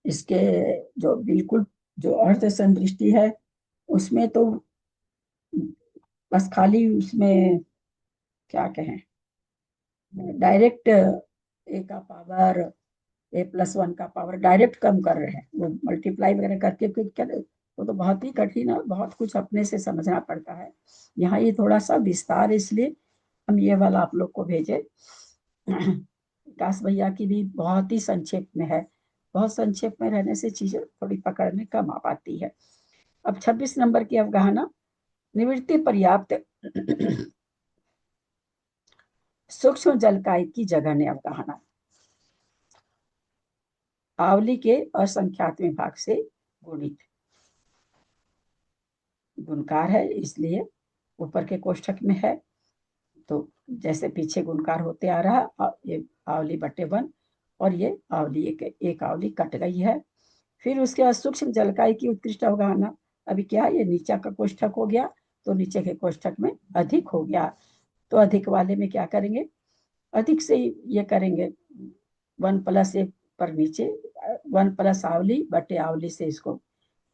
इसके जो बिल्कुल जो अर्थ संदृष्टि है उसमें तो बस खाली उसमें क्या कहें, डायरेक्ट ए का पावर A+1 का पावर डायरेक्ट कम कर रहे हैं, वो मल्टीप्लाई वगैरह करके क्या, वो तो बहुत ही कठिन है, बहुत कुछ अपने से समझना पड़ता है। यहाँ ये थोड़ा सा विस्तार, इसलिए हम ये वाला आप लोग को भेजे। विकास भैया की भी बहुत ही संक्षेप में है, बहुत संक्षेप में रहने से चीजें थोड़ी पकड़ में कम आ पाती है। अब 26 नंबर की अवगाहना, निवृत्ति पर्याप्त सूक्ष्म जलकाय की जघन्य अवगाहना, आवली के असंख्यात विभाग से गुणित, गुणकार है इसलिए ऊपर के कोष्ठक में है, तो जैसे पीछे गुणकार होते आ रहा, ये आवली बटे 1, और ये आवली एक आवली कट गई है। फिर उसके बाद सूक्ष्म जलकाय की उत्कृष्ट अवगाहना, अभी क्या ये नीचे का कोष्ठक हो गया, तो नीचे के कोष्ठक में अधिक हो गया, तो अधिक वाले में क्या करेंगे, अधिक से ये करेंगे, 1 प्लस ए पर नीचे 1 प्लस आवली बटे आवली से इसको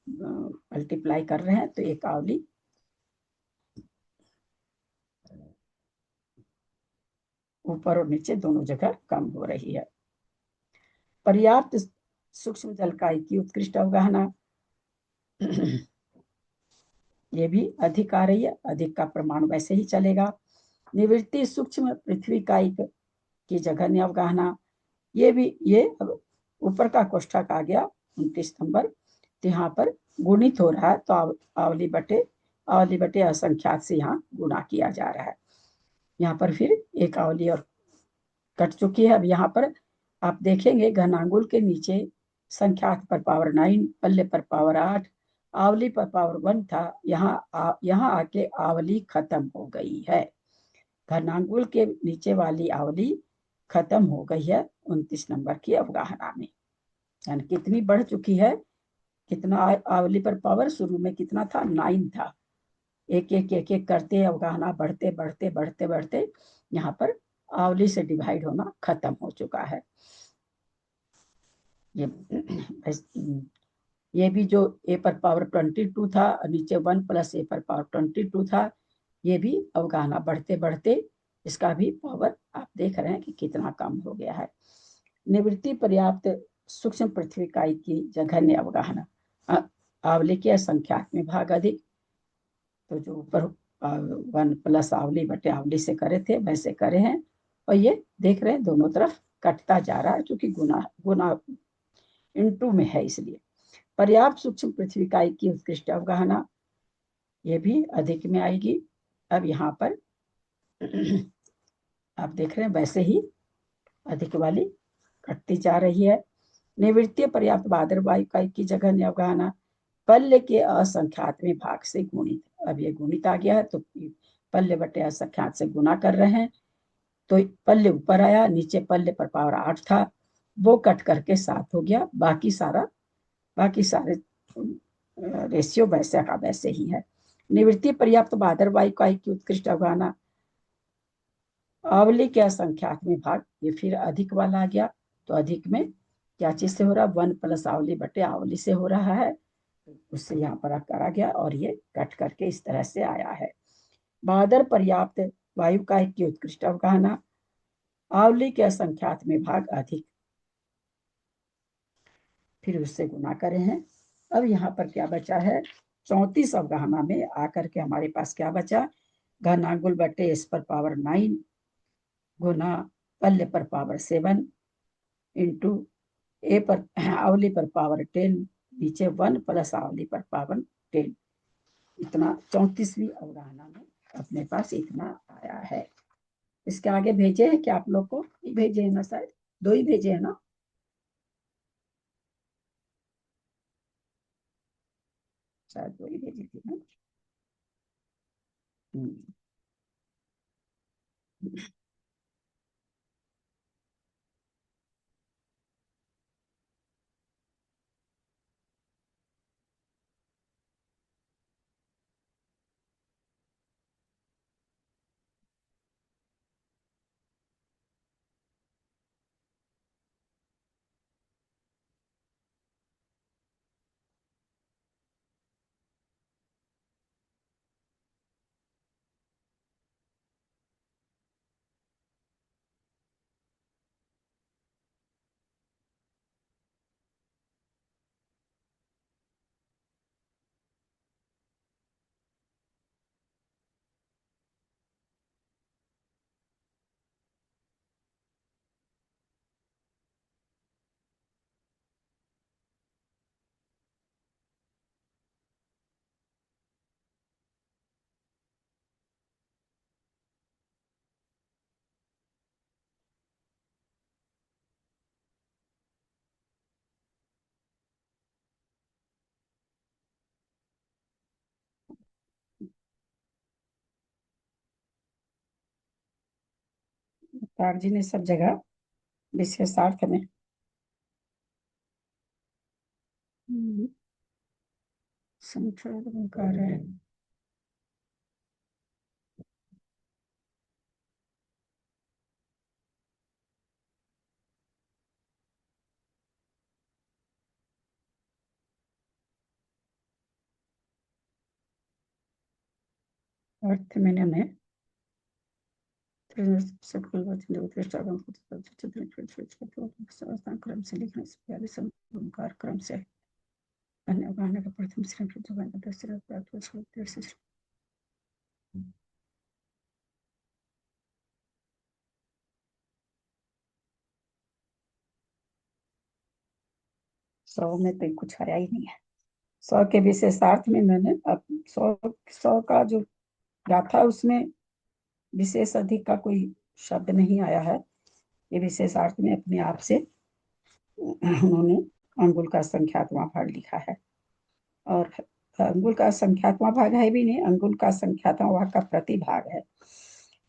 मल्टीप्लाई कर रहे हैं, तो एक आवली ऊपर और नीचे दोनों जगह कम हो रही है। पर्याप्त सूक्ष्म जलकाय की उत्कृष्ट अवगाहना, ये भी अधिक आ रही है, अधिक का प्रमाण वैसे ही चलेगा। निवृत्ति सूक्ष्म पृथ्वी कायिक की जघन्य अवगाहना, ये ऊपर का कोष्ठक आ गया 29 नंबर, तो यहाँ पर गुणित हो रहा है, तो आवली बटे असंख्यात से यहाँ गुणा किया जा रहा है। यहाँ पर फिर एक आवली और कट चुकी है। अब यहाँ पर आप देखेंगे घनांगुल के नीचे संख्यात पर पावर 9, पल्ले पर पावर 8, आवली पर पावर 1 था, यहाँ आके आवली खत्म हो गई है, घनांगुल के नीचे वाली आवली खत्म हो गई है 29 नंबर की अवगाहना में। यानी कितनी बढ़ चुकी है, कितना आवली पर पावर शुरू में कितना था, 9 था, एक एक करते अवगाहना बढ़ते बढ़ते बढ़ते बढ़ते यहाँ पर आवली से डिवाइड होना खत्म हो चुका है। ये भी जो ए पर पावर 22 था, नीचे 1 प्लस ए पर पावर 22 था, ये भी अवगाहना बढ़ते बढ़ते इसका भी पावर आप देख रहे हैं कि कितना कम हो गया है। निवृत्ति पर्याप्त सूक्ष्म पृथ्वी कायिक की जघन्य अवगाहना, आवली के असंख्यात में भाग अधिक, तो जो ऊपर 1 प्लस आवली बटे आवली से करे थे वैसे करे हैं, और ये देख रहे हैं दोनों तरफ कटता जा रहा है, क्योंकि गुना इनटू में है, इसलिए। पर्याप्त सूक्ष्म पृथ्वी कायिक की उत्कृष्ट अवगाहना, ये भी अधिक में आएगी। अब यहाँ पर आप देख रहे हैं वैसे ही अधिक वाली कटती जा रही है। निवृत्तीय पर्याप्त बादर वायु का एक की जगह ने अवगाहना पल्ले के असंख्यात में भाग से गुणित। अब ये गुणित आ गया है तो पल्ले बटे असंख्यात से गुना कर रहे हैं, तो पल्ले ऊपर आया, नीचे पल्ले पर पावर 8 था, वो कट करके 7 हो गया। बाकी सारे रेशियो वैसे का वैसे ही है। निवृत्ति पर्याप्त बादर वायु का की उत्कृष्ट अवगाहना आवली के असंख्यात में भाग, ये फिर अधिक वाला आ गया, तो अधिक में क्या चीज से हो रहा है, 1 प्लस आवली बटे आवली से हो रहा है, उससे यहाँ पर करा गया और ये कट करके इस तरह से आया है। बादर पर्याप्त वायु का की उत्कृष्ट अवगाहना आवली के असंख्यात में भाग अधिक, फिर उससे गुना करे हैं। अब यहाँ पर क्या बचा है, 34 अवगाहना में आकर के हमारे पास क्या बचा, घनांगुल बटे एस पर पावर 9 गुना पल्ले पर पावर 7 इंटू ए पर आवली पर पावर 10 नीचे 1 प्लस आवली पर पावर 10। इतना 34वीं अवगाहना में अपने पास इतना आया है। इसके आगे भेजे हैं क्या आप लोग को, भेजे है ना, शायद 2 ही भेजे है ना, शायद 2 ही भेजी थी ना। तार जी ने सब जगह विशेषार्थ में संख्या कर रहे हैं। अर्थ में क्रम से लिखने से पहले संकार क्रम से अन्य अवगाहना का प्रथम श्रेणी 100 में तो कुछ आया ही नहीं है। 100 के विशेषार्थ में मैंने अब 100 का जो गाथा उसमें विशेष अधिक का कोई शब्द नहीं आया है। ये विशेषार्थ में अपने आप से उन्होंने अंगुल का संख्यात्मक भाग लिखा है, और अंगुल का संख्यात्मक भाग है भी नहीं, अंगुल का संख्यात्मक भाग का प्रतिभाग है।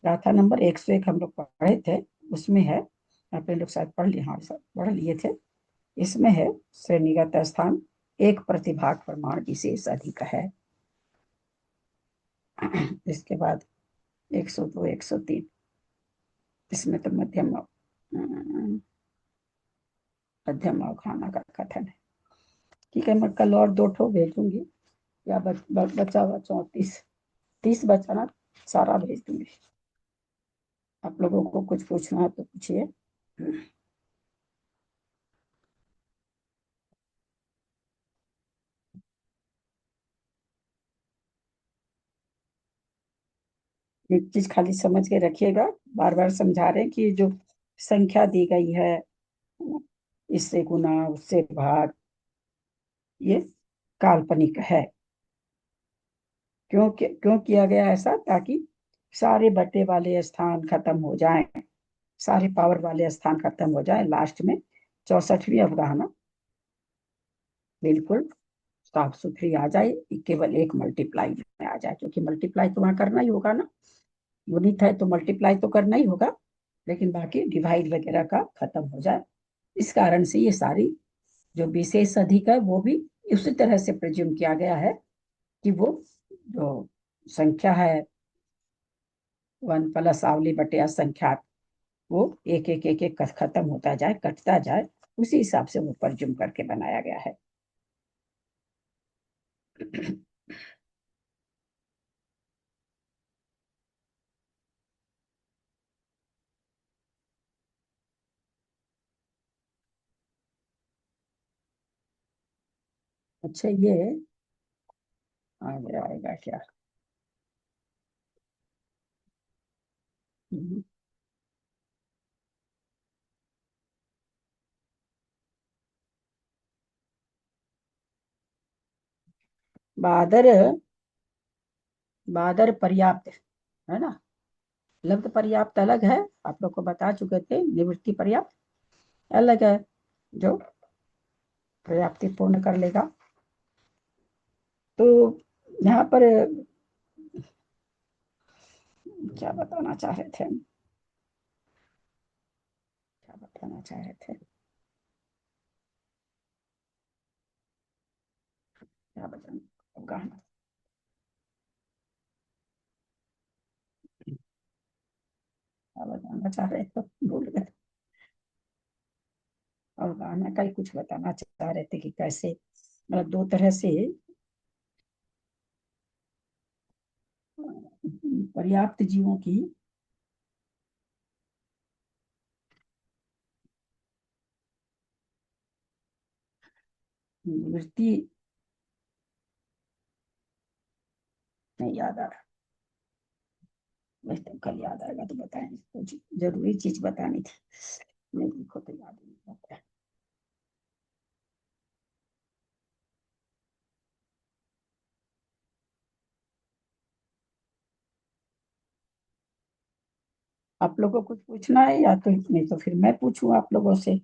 गाथा नंबर 101 हम लोग पढ़े थे, उसमें है, अपने लोग शायद पढ़ लिए, हाँ सब पढ़ लिए थे। इसमें है श्रेणीगत स्थान एक प्रतिभाग प्रमाण विशेष अधिक है। इसके बाद 102 103 इसमें तो मध्यम अवखाना का कथन है। ठीक है, मैं कल और 2 ठो भेजूंगी, या बचा हुआ 34 30 बचा ना, सारा भेज दूंगी। आप लोगों को कुछ पूछना है तो पूछिए। एक चीज खाली समझ के रखिएगा, बार बार समझा रहे हैं कि जो संख्या दी गई है, इससे गुना उससे भाग, ये काल्पनिक है। क्यों किया गया ऐसा, ताकि सारे बटे वाले स्थान खत्म हो जाएं, सारे पावर वाले स्थान खत्म हो जाएं, लास्ट में 64वीं अवधारणा बिल्कुल साफ सुथरी आ जाए, केवल एक मल्टीप्लाई में आ जाए, क्योंकि मल्टीप्लाई तो वहां करना ही होगा ना, यूनिट है तो मल्टीप्लाई तो करना ही होगा, लेकिन बाकी डिवाइड वगैरह का खत्म हो जाए। इस कारण से ये सारी जो विशेष अधिक है वो भी उसी तरह से प्रेज्यूम किया गया है कि वो जो संख्या है 1 प्लस आवली बटे असंख्यात, वो एक एक एक एक खत्म होता जाए, कटता जाए, उसी हिसाब से वो प्रेज्यूम करके बनाया गया है। अच्छा, ये आगे आएगा क्या? हम्म, बादर बादर पर्याप्त है ना, लब्ध पर्याप्त अलग है, आप लोग को बता चुके थे, निवृत्ति पर्याप्त अलग है, जो पर्याप्ति पूर्ण कर लेगा। तो यहाँ पर क्या बताना चाह रहे थे हम? क्या बताना चाह रहे थे? क्या बताना क्या बताना चाह रहे थे, भूल गए। अवगाहना का ही कुछ बताना चाह रहे थे कि कैसे, मतलब दो तरह से पर्याप्त जीवों की वृत्ति नहीं याद आ रहा, वैसे कल याद आएगा तो बताएंगे, कुछ जरूरी चीज बतानी थी, नहीं लिखो तो याद नहीं आता। आप लोगों को कुछ पूछना है या तो, नहीं तो फिर मैं पूछूं आप लोगों से।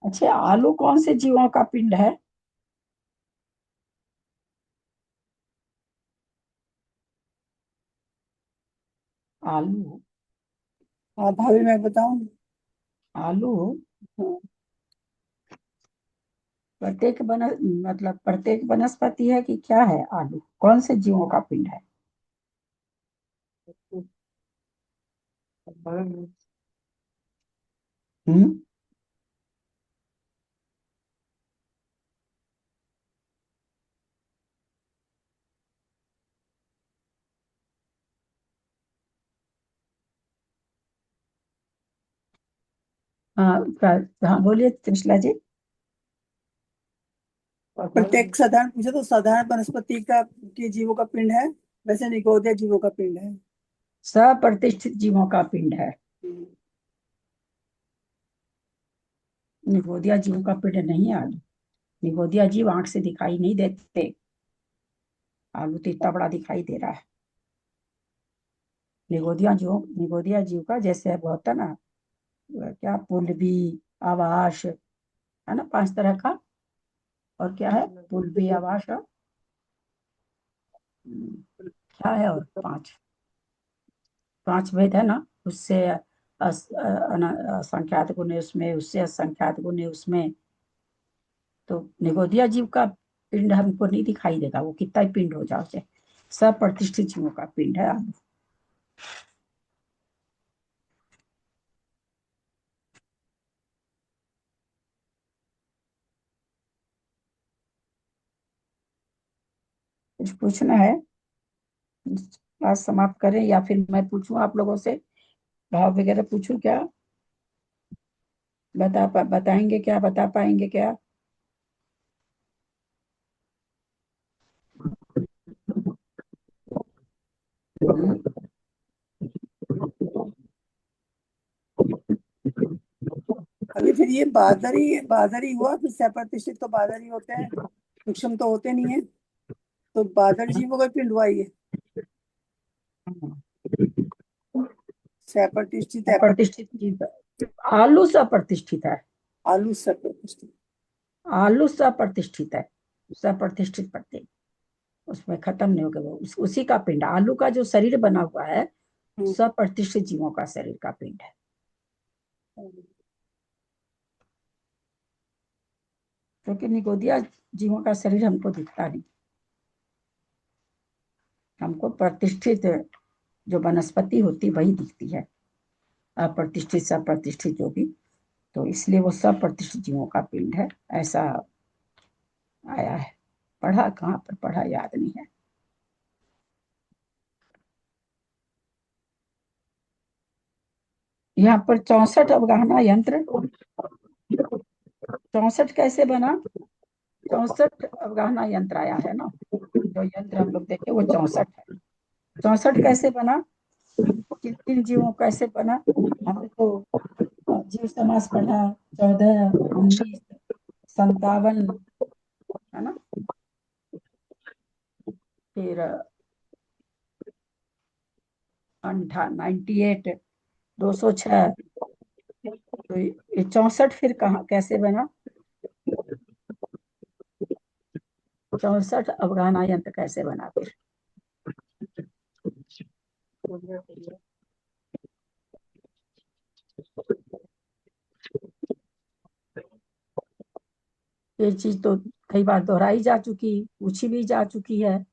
अच्छा, आलू कौन से जीवों का पिंड है? आलू हाँ भाभी मैं बताऊं। आलू प्रत्येक मतलब प्रत्येक वनस्पति है कि क्या है? आलू कौन से जीवों का पिंड है? हम्म हाँ, हाँ बोलिए त्रिशला जी। प्रत्येक साधारण पूछे तो साधारण वनस्पति का के जीवों का पिंड है, वैसे निगोदिया जीवों का पिंड है। सप्रतिष्ठित जीवों का पिंड है। निगोदिया जीवों का पिंड नहीं है आलू। निगोदिया जीव आंख से दिखाई नहीं देते, आलू तो इतना बड़ा दिखाई दे रहा है। निगोदिया जीव का जैसे अब होता ना, क्या पुलबी, आवास, है ना, 5 तरह का, और क्या है? पुलबी, आवास और क्या है, और 5 भेद है ना, उससे असंख्यात गुण है उसमें, उससे असंख्यात गुण है उसमें। तो निगोदिया जीव का पिंड हमको नहीं दिखाई देगा, वो कितना ही पिंड हो जाओ चाहे, सब प्रतिष्ठित जीवों का पिंड है आलू। कुछ पूछना है? बात समाप्त करें या फिर मैं पूछूं आप लोगों से, भाव वगैरह पूछूं क्या? बताएंगे क्या, बता पाएंगे क्या? अभी फिर ये बादर ही हुआ, फिर सप्रतिष्ठित तो बादर ही होते हैं, सूक्ष्म तो होते नहीं है, तो बादर जीवों का पिंड हुआ ये। सप्रतिष्ठित है, प्रतिष्ठित जीव, आलू सप्रतिष्ठित है, आलू सप्रतिष्ठित। आलू सप्रतिष्ठित है, सप्रतिष्ठित प्रत्यय उसमें खत्म नहीं होगा, वो उसी का पिंड, आलू का जो शरीर बना हुआ है सप्रतिष्ठित जीवों का शरीर का पिंड है। क्योंकि निगोदिया जीवों का शरीर हमको दिखता नहीं, हमको प्रतिष्ठित जो वनस्पति होती वही दिखती है, अप्रतिष्ठित सप्रतिष्ठित जो भी, तो इसलिए वो सब प्रतिष्ठित जीवों का पिंड है, ऐसा आया है। पढ़ा कहाँ पर पढ़ा याद नहीं है। यहाँ पर 64 अवगाहना यंत्र, 64 कैसे बना? 64 अवगाहना यंत्र आया है ना, जो यंत्र हम लोग देखे वो 64 है। 64 कैसे बना, किन किन जीवों कैसे बना? हमने तो जीव समास पढ़ा 14, 19, 57 है ना, फिर 98, 206, तो ये 64 फिर कहाँ कैसे बना? 64 अवगाहना यंत्र कैसे बना फिर? ये चीज तो कई बार दोहराई जा चुकी, पूछी भी जा चुकी है,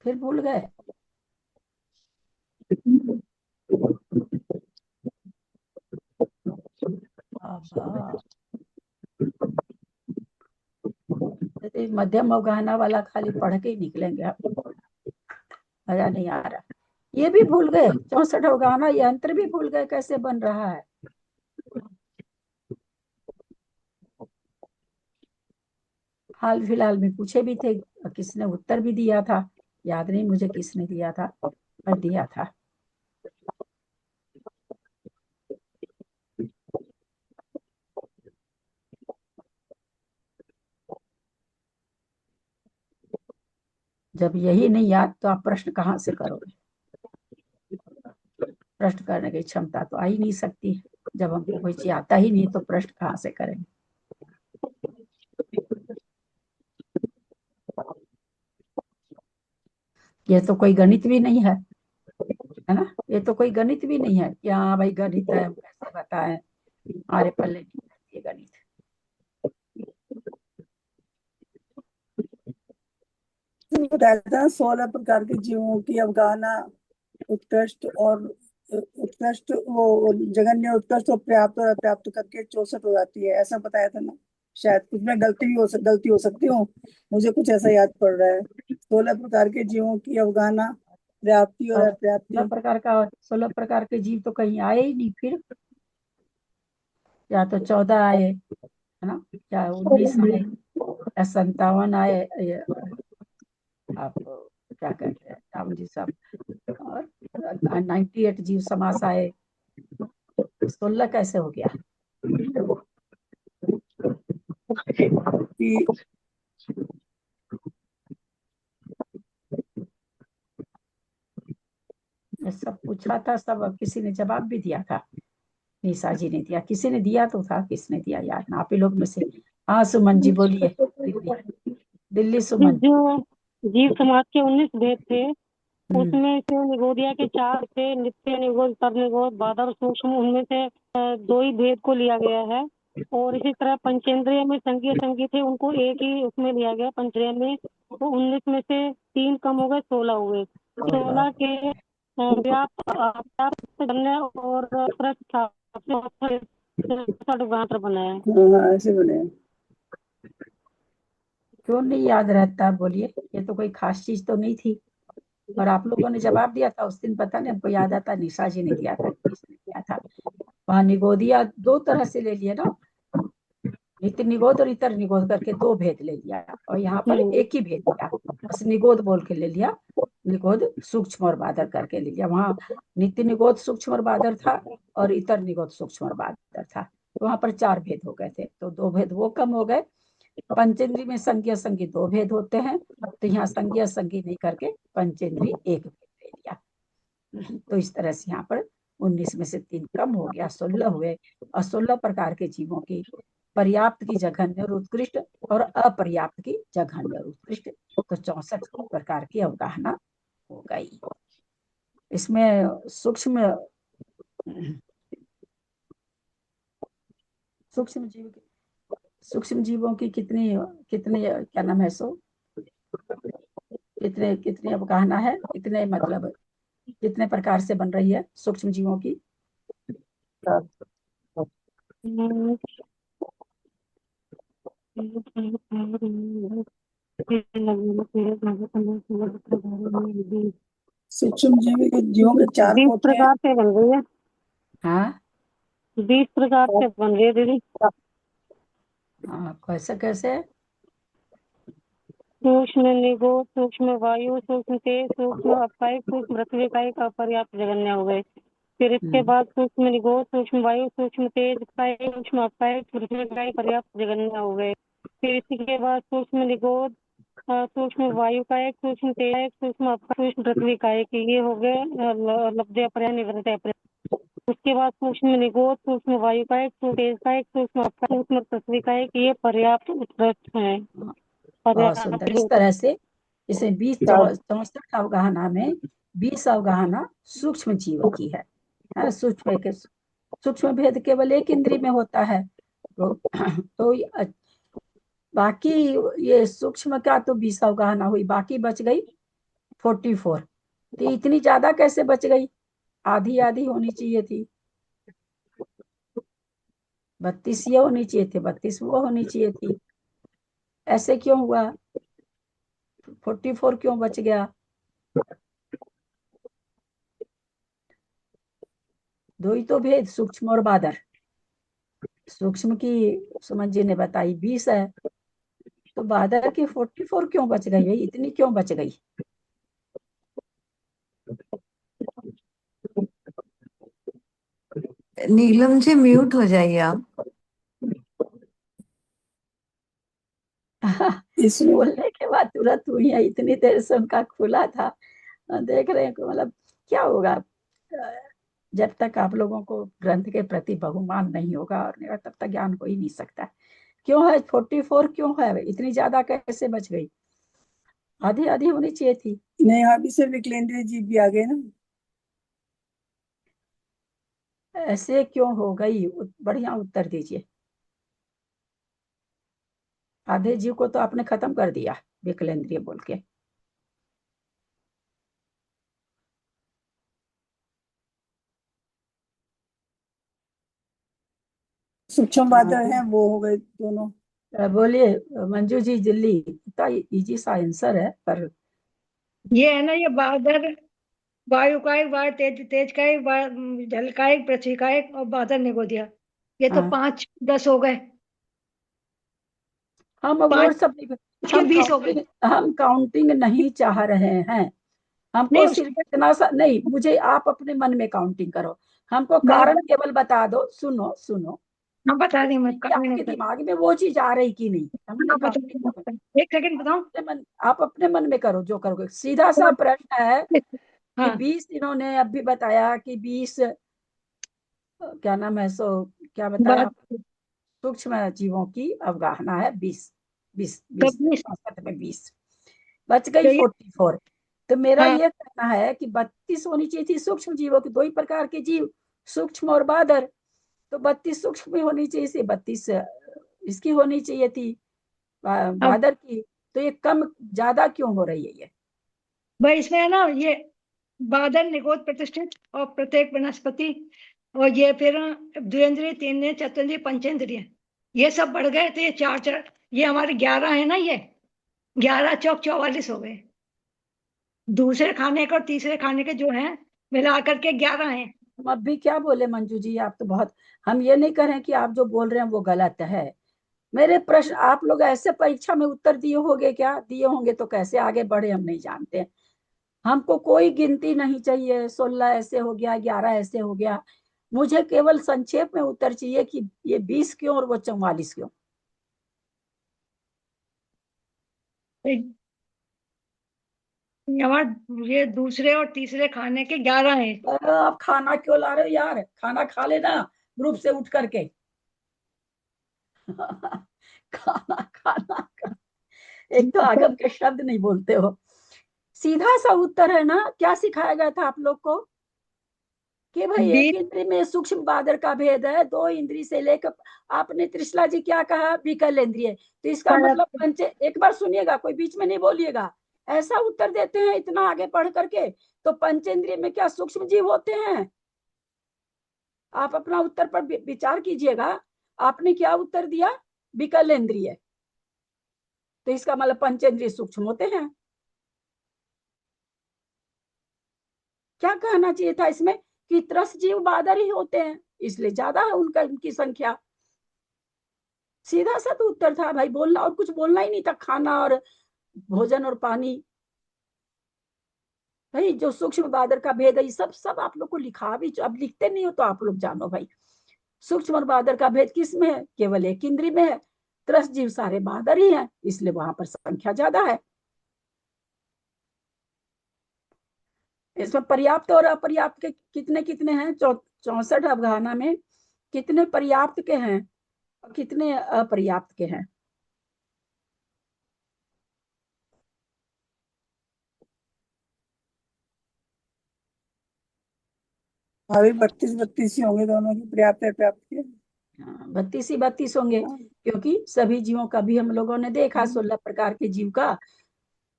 फिर भूल गए। मध्यम अवगाहना वाला खाली पढ़ के ही निकलेंगे आप, मजा नहीं आ रहा। ये भी भूल गए, 64 अवगाहना यंत्र भी भूल गए कैसे बन रहा है। हाल फिलहाल में पूछे भी थे, किसने उत्तर भी दिया था, याद नहीं मुझे किसने दिया था, पर दिया था। जब यही नहीं याद तो आप प्रश्न कहाँ से करोगे? प्रश्न करने की क्षमता तो आ ही नहीं सकती, जब हमको कोई चीज आता ही नहीं तो प्रश्न कहाँ से करेंगे? ये तो कोई गणित भी नहीं है ना, ये तो कोई गणित भी नहीं है कि हाँ भाई गणित है हम कैसे बताएं, हमारे पल्ले नहीं है ये गणित। बताया था 16 प्रकार के जीवों की अवगाहना उत्कृष्ट और उत्कृष्ट, वो जघन्य, उत्कृष्ट और पर्याप्त और अपर्याप्त करके 64 हो जाती है, ऐसा बताया था ना। शायद कुछ में गलती हो सकती हूँ, मुझे कुछ ऐसा याद पड़ रहा है। 16 प्रकार के जीवों की अवगाहना, पर्याप्ति और अपर्याप्ति। 16 प्रकार के जीव तो कहीं आए ही नहीं फिर, या तो 14 आए है ना, या 19 आए, या 57 आए, आप क्या कहते हैं राम जी साहब, और 98 जीव समास आए, 16 कैसे हो गया? कि सब पूछा था, सब किसी ने जवाब भी दिया था, निशा जी ने दिया, किसी ने दिया तो था, किसने दिया याद ना, आप ही लोग में से। हाँ सुमन जी बोलिए, दिल्ली सुमन। जो जीव समाज के 19 भेद थे, उसमें से निगोदिया के 4 थे, नित्य निगोद, पर निगोद, बादर, सूक्ष्म, उनमें से 2 ही भेद को लिया गया है। और इसी तरह पंचेंद्रिय में संज्ञा संगीत थे, उनको एक ही उसमें लिया गया पंचेंद्रिय में, तो 19 में से 3 कम हो गए, 16 हो गए। 16 के व्याप्त बनने और बनाया। ऐसे बने। क्यों नहीं याद रहता बोलिए, ये तो कोई खास चीज तो नहीं थी, और आप लोगों ने जवाब दिया था उस दिन, पता नहीं हमको याद आता निशा जी ने दिया था, किसने दिया था। वहां निगोदिया 2 तरह से ले लिया ना, नित्य निगोद और इतर निगोद करके 2 भेद ले लिया, और यहाँ पर एक ही भेद लिया, बस निगोद बोल के ले लिया, निगोद सूक्ष्म और बादर करके लिया। वहां नित्य निगोद सूक्ष्म और बादर था और इतर निगोद सूक्ष्म और बादर था, तो वहां पर 4 भेद हो गए थे, तो 2 भेद वो कम हो गए। पंचेंद्री में संज्ञा संगी 2 भेद होते हैं, तो यहाँ संज्ञा संगी नहीं करके पंचेंद्री 1 भेद ले लिया। तो इस तरह से यहाँ पर 19 में से 3 कम हो गया, 16 हुए। और 16 प्रकार के जीवों की पर्याप्त की जघन्य और उत्कृष्ट और अपर्याप्त की जघन्य और उत्कृष्ट, तो 64 प्रकार की अवगाहना हो गई। इसमें सूक्ष्म सूक्ष्म जीवों की कितनी कितने क्या नाम है सो कितने कितनी अवगाहना है, कितने मतलब कितने प्रकार से बन रही है सूक्ष्म जीवों की? सूक्ष्म जीवों के 4 बीस कोट हैं। प्रकार से बन रही है, हाँ 20 प्रकार से बन रही है दीदी। हाँ, कैसे कैसे? सूक्ष्म निगोद, सूक्ष्म वायु, सूक्ष्म तेज, सूक्ष्म अपायिक, सूक्ष्म पृथ्वी कायिक, अपर्याप्त जगन्य हो गए। फिर इसके बाद सूक्ष्म निगोद, सूक्ष्म वायु, सूक्ष्म तेज कायिक, सूक्ष्म अपायिक, पृथ्वी कायिक, पर्याप्त जगन्य हो गए। फिर इसके बाद सूक्ष्म निगोद, सूक्ष्म वायु कायिक, सूक्ष्म तेज, सूक्ष्म अपायिक, सूक्ष्म पृथ्वी कायिक, ये हो गए लब्धे अपर्याय निवृत्त अपर्याय। उसके बाद सूक्ष्म निगोद, सूक्ष्म वायु कायिक, सूक्ष्म तेज कायिक, सूक्ष्म अपायिक, सूक्ष्म पृथ्वी कायिक, ये पर्याप्त उत्कृष्ट है। बहुत सुंदर। इस तरह से इसे 64 अवगाहना में 20 अवगाहना सूक्ष्म जीव की है। सूक्ष्म भेद केवल एक इंद्रिय में होता है, तो बाकी ये सूक्ष्म का तो 20 अवगाहना हुई, बाकी बच गई 44। तो इतनी ज्यादा कैसे बच गई? आधी आधी होनी चाहिए थी। 32 ये होनी चाहिए थी, 32 वो होनी चाहिए थी। ऐसे क्यों हुआ? 44 क्यों बच गया? 2 ही तो भेद, सूक्ष्म और बादर। सूक्ष्म की सुमन जी ने बताई 20 है, तो बादर की 44 क्यों बच गई भाई? इतनी क्यों बच गई? नीलम जी म्यूट हो जाइए आप। इसमें बोलने के बाद तुरंत हुई है, इतनी देर से उनका खुला था। देख रहे हैं कि मतलब क्या होगा, जब तक आप लोगों को ग्रंथ के प्रति बहुमान नहीं होगा और तब तक ज्ञान हो ही नहीं सकता। क्यों है 44 क्यों है? इतनी ज्यादा कैसे बच गई? आधी आधी होनी चाहिए थी। नहीं, यहाँ भी सिर्फ विकलेंद्रीय जीव भी आ गए ना। ऐसे क्यों हो गई? बढ़िया उत्तर दीजिए। आधे जीव को तो आपने खत्म कर दिया विकलेंद्रिय बोल के। सूक्ष्म बादल हैं, वो हो गए दोनों। बोलिए मंजू जी, दिल्ली इतना इजी सा आंसर है, पर ये है ना, ये बादर वायु कायिक, वायु तेज तेज कायिक, जल कायिक, पृथ्वी कायिक और बादर निगोदिया, ये तो हाँ 5 10 हो गए। हम वो 5 सब नहीं, के 20 हो गए। हम काउंटिंग नहीं चाह रहे हैं। हमको नहीं सिर्फ उसमें इतना सा नहीं, मुझे आप अपने मन में काउंटिंग करो, हमको कारण बादर, केवल बता दो। सुनो सुनो, हाँ बता रही मैं, कि आपके दिमाग में वो चीज आ रही कि नहीं, हमने हाँ बता काउंटिंग रही हूँ। एक सेकंड बताऊं। आप अपने मन में करो जो करोगे। सीधा सा प्रश्न है कि हाँ 20 इन्होंने अभी बताया कि 20 क्या नाम है सो, क्या बताया? बात सूक्ष्म जीवों की अवगाहना है 20, 20 तो 20 20 65 में 20 बच गई तो ये 44। तो मेरा हाँ ये कहना है कि 32 होनी चाहिए थी सूक्ष्म जीवों की। 2 ही प्रकार के जीव, सूक्ष्म और बादर, तो 32 सूक्ष्म में होनी चाहिए थी, 32 इसकी होनी चाहिए थी अब बादर की। तो ये कम ज्यादा क्यों हो रही है ये? भाई इसमें है ना, ये बादल निगोद प्रतिष्ठित और प्रत्येक वनस्पति, और ये फिर द्विंद्रिय, तीन चतुर्न्द्रिय, पंचेंद्रिय, ये सब बढ़ गए, तो ये 4 4, ये हमारे 11 है ना, ये 11 चौक 44 हो गए। दूसरे खाने के और तीसरे खाने के जो हैं मिला करके 11 हैं। हम अब भी क्या बोले मंजू जी, आप तो बहुत, हम ये नहीं कर रहे हैं कि आप जो बोल रहे हैं वो गलत है। मेरे प्रश्न आप लोग ऐसे परीक्षा में उत्तर दिए होंगे, क्या दिए होंगे, तो कैसे आगे बढ़े हम नहीं जानते। हमको कोई गिनती नहीं चाहिए, 16 ऐसे हो गया, 11 ऐसे हो गया। मुझे केवल संक्षेप में उत्तर चाहिए कि ये 20 क्यों और वो 44 क्यों। यहाँ ये दूसरे और तीसरे खाने के 11 है। आप खाना क्यों ला रहे हो यार, खाना खा लेना ग्रुप से उठ करके। खाना खाना खा। एक तो आगम के शब्द नहीं बोलते हो। सीधा सा उत्तर है ना। क्या सिखाया गया था आप लोग को कि भाई एक 20 इंद्री में सूक्ष्म बादर का भेद है, 2 इंद्री से लेकर, आपने त्रिशला जी क्या कहा, विकल इंद्रिय। तो इसका मतलब पंच, एक बार सुनिएगा, कोई बीच में नहीं बोलिएगा। ऐसा उत्तर देते हैं इतना आगे पढ़ करके। तो पंचेंद्रिय में क्या सूक्ष्म जीव होते हैं? आप अपना उत्तर पर विचार कीजिएगा। आपने क्या उत्तर दिया, विकल इंद्रिय। तो इसका मतलब पंचेंद्रिय सूक्ष्म होते हैं। क्या कहना चाहिए था इसमें कि त्रस जीव बादर ही होते हैं, इसलिए ज्यादा है उनका, उनकी संख्या। सीधा सा तो उत्तर था भाई, बोलना और कुछ बोलना ही नहीं था। खाना और भोजन और पानी, भाई जो सूक्ष्म बादर का भेद है, सब सब आप लोग को लिखा भी, अब लिखते नहीं हो तो आप लोग जानो भाई। सूक्ष्म और बादर का भेद किस में है, केवल एक इंद्री में है। त्रस जीव सारे बादर ही हैं, इसलिए वहां पर संख्या ज्यादा है। इसमें पर्याप्त और अपर्याप्त के कितने कितने हैं? 64 अवगाहना में कितने पर्याप्त के हैं और कितने अपर्याप्त के हैं? भाभी 32 ही होंगे दोनों की, पर्याप्त है पर्याप्त के। 32 ही 32 होंगे, हाँ। क्योंकि सभी जीवों का भी हम लोगों ने देखा, 16 प्रकार के जीव का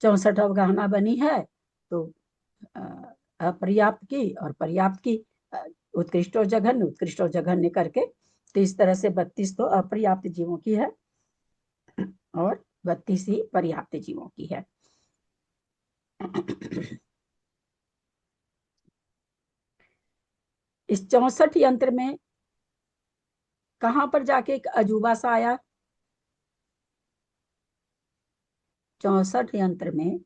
64 अवगाहना बनी है। तो अपर्याप्त की और पर्याप्त की, उत्कृष्ट और जघन्य, उत्कृष्ट और जघन्य करके, तो इस तरह से 32 तो अपर्याप्त जीवों की है और 32 ही पर्याप्त जीवों की है। इस 64 यंत्र में कहां पर जाके एक अजूबा सा आया? 64 यंत्र में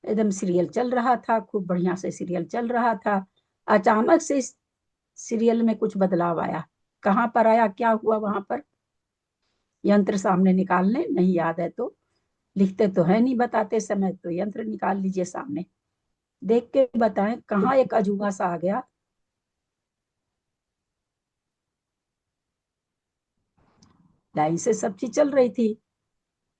एकदम सीरियल चल रहा था, खूब बढ़िया से सीरियल चल रहा था। अचानक से इस सीरियल में कुछ बदलाव आया। कहां पर आया, क्या हुआ वहां पर? यंत्र सामने निकाल लें, नहीं याद है तो लिखते तो है नहीं बताते समय, तो यंत्र निकाल लीजिए सामने, देख के बताएं कहाँ एक अजूबा सा आ गया। लाइन से सब चीज चल रही थी,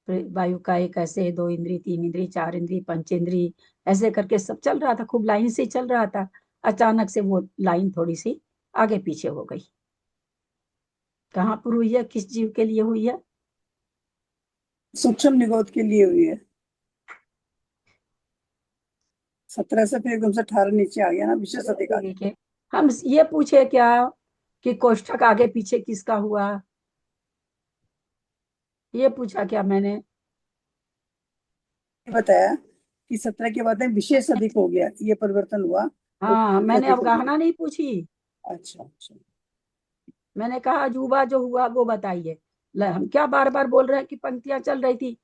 वायु का एक ऐसे 2 इंद्री, 3 इंद्री, 4 इंद्री, पंचेंद्री, ऐसे करके सब चल रहा था, खूब लाइन से चल रहा था। अचानक से वो लाइन थोड़ी सी आगे पीछे हो गई। कहाँ पर हुई है, किस जीव के लिए हुई है? सूक्ष्म निगोद के लिए हुई है। 17 से फिर एकदम से 18 नीचे आ गया ना, विशेष अधिकार। ठीक है, हम ये पूछे क्या कि कोष्ठक आगे पीछे किसका हुआ, ये पूछा क्या मैंने? बताया कि 17 के बाद में विशेष अधिक हो गया, ये परिवर्तन हुआ। हाँ, मैंने अधिक हो गया। अवगाहना नहीं पूछी, अच्छा अच्छा। मैंने कहा अजूबा जो हुआ वो बताइए। हम क्या बार बार बोल रहे हैं कि पंक्तियां चल रही थी,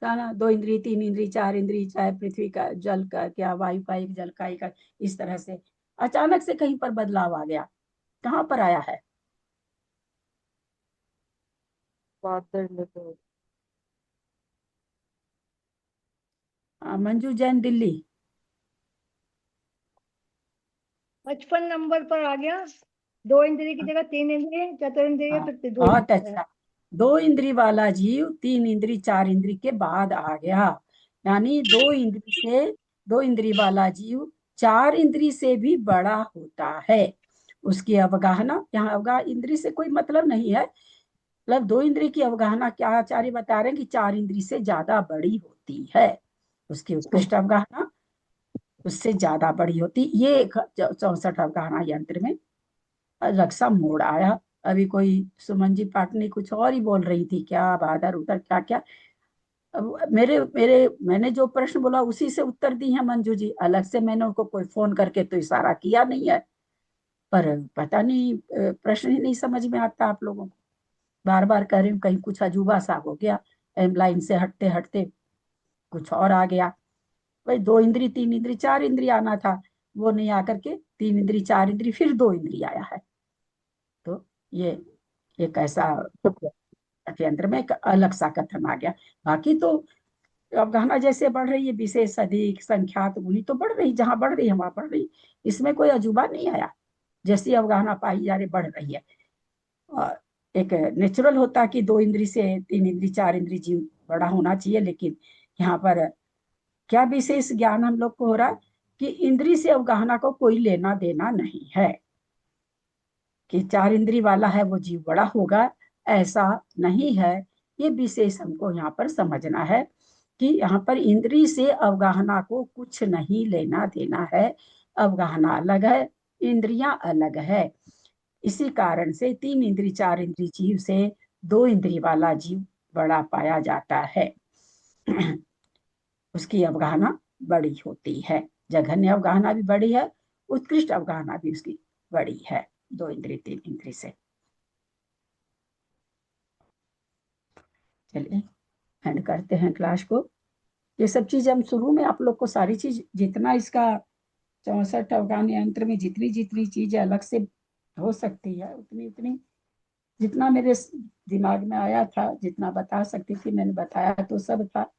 था ना, 2 इंद्री, 3 इंद्री, 4 इंद्री, चाहे पृथ्वी का, जल का, क्या वायु का एक, जल का एक, इस तरह से अचानक से कहीं पर बदलाव आ गया। कहाँ पर आया है? मंजू जैन, दिल्ली। 55 नंबर पर आ गया। 2 इंद्रिय की जगह 3 इंद्रिय, चतुर्ंद्रिय हाँ, फिर 2 बहुत इंद्रिय। अच्छा। 2 इंद्री वाला जीव 3 इंद्री, 4 इंद्री के बाद आ गया। यानी 2 इंद्री से, 2 इंद्री वाला जीव 4 इंद्री से भी बड़ा होता है। उसकी अवगाहना, यहाँ अवगाह इंद्री से कोई मतलब नहीं है, मतलब 2 इंद्री की अवगाहना क्या आचार्य बता रहे हैं कि 4 इंद्री से ज्यादा बड़ी होती है। उसकी उत्कृष्ट अवगाहना उससे ज्यादा बड़ी होती। ये 64 अवगाहना यंत्र में अलग सा मोड़ आया। अभी कोई सुमन जी पाटनी कुछ और ही बोल रही थी, क्या बादर उधर क्या क्या। अब मेरे मेरे मैंने जो प्रश्न बोला उसी से उत्तर दी है मंजू जी, अलग से मैंने उनको कोई फोन करके तो इशारा किया नहीं है। पर पता नहीं, प्रश्न ही नहीं समझ में आता आप लोगों को। बार बार कह रही हूँ, कहीं कुछ अजूबा सा हो गया, लाइन से हटते हटते कुछ और आ गया। भाई 2 इंद्री 3 इंद्री 4 इंद्री आना था, वो नहीं आकर के 3 इंद्री 4 इंद्री फिर 2 इंद्री आया है। तो ये एक ऐसा यंत्र में एक अलग सा कथन आ गया। बाकी तो अवगाहना जैसे बढ़ रही है, विशेष अधिक संख्यात गुणी तो बढ़ रही, जहां बढ़ रही है वहां बढ़ रही, इसमें कोई अजूबा नहीं आया। जैसी अवगाहना पाई जा रही बढ़ रही है। और एक नेचुरल होता कि 2 इंद्री से 3 इंद्री 4 इंद्री जीव बड़ा होना चाहिए, लेकिन यहाँ पर क्या विशेष ज्ञान हम लोग को हो रहा है कि इंद्री से अवगाहना को कोई लेना देना नहीं है, कि 4 इंद्री वाला है वो जीव बड़ा होगा, ऐसा नहीं है। ये विशेष हमको यहाँ पर समझना है कि यहाँ पर इंद्री से अवगाहना को कुछ नहीं लेना देना है। अवगाहना अलग है, इंद्रियां अलग है। इसी कारण से 3 इंद्री 4 इंद्री जीव से 2 इंद्री वाला जीव बड़ा पाया जाता है। उसकी अवगाहना बड़ी होती है। जघन्य अवगाहना भी बड़ी है, उत्कृष्ट अवगाहना भी उसकी बड़ी है 2 इंद्री 3 इंद्री से। चलिए एंड करते हैं क्लास को। ये सब चीज हम शुरू में आप लोग को सारी चीज जितना इसका 64 अवगाहन यंत्र में जितनी जितनी चीज अलग से हो सकती है उतनी उतनी जितना मेरे दिमाग में आया था, जितना बता सकती थी मैंने बताया तो सब था।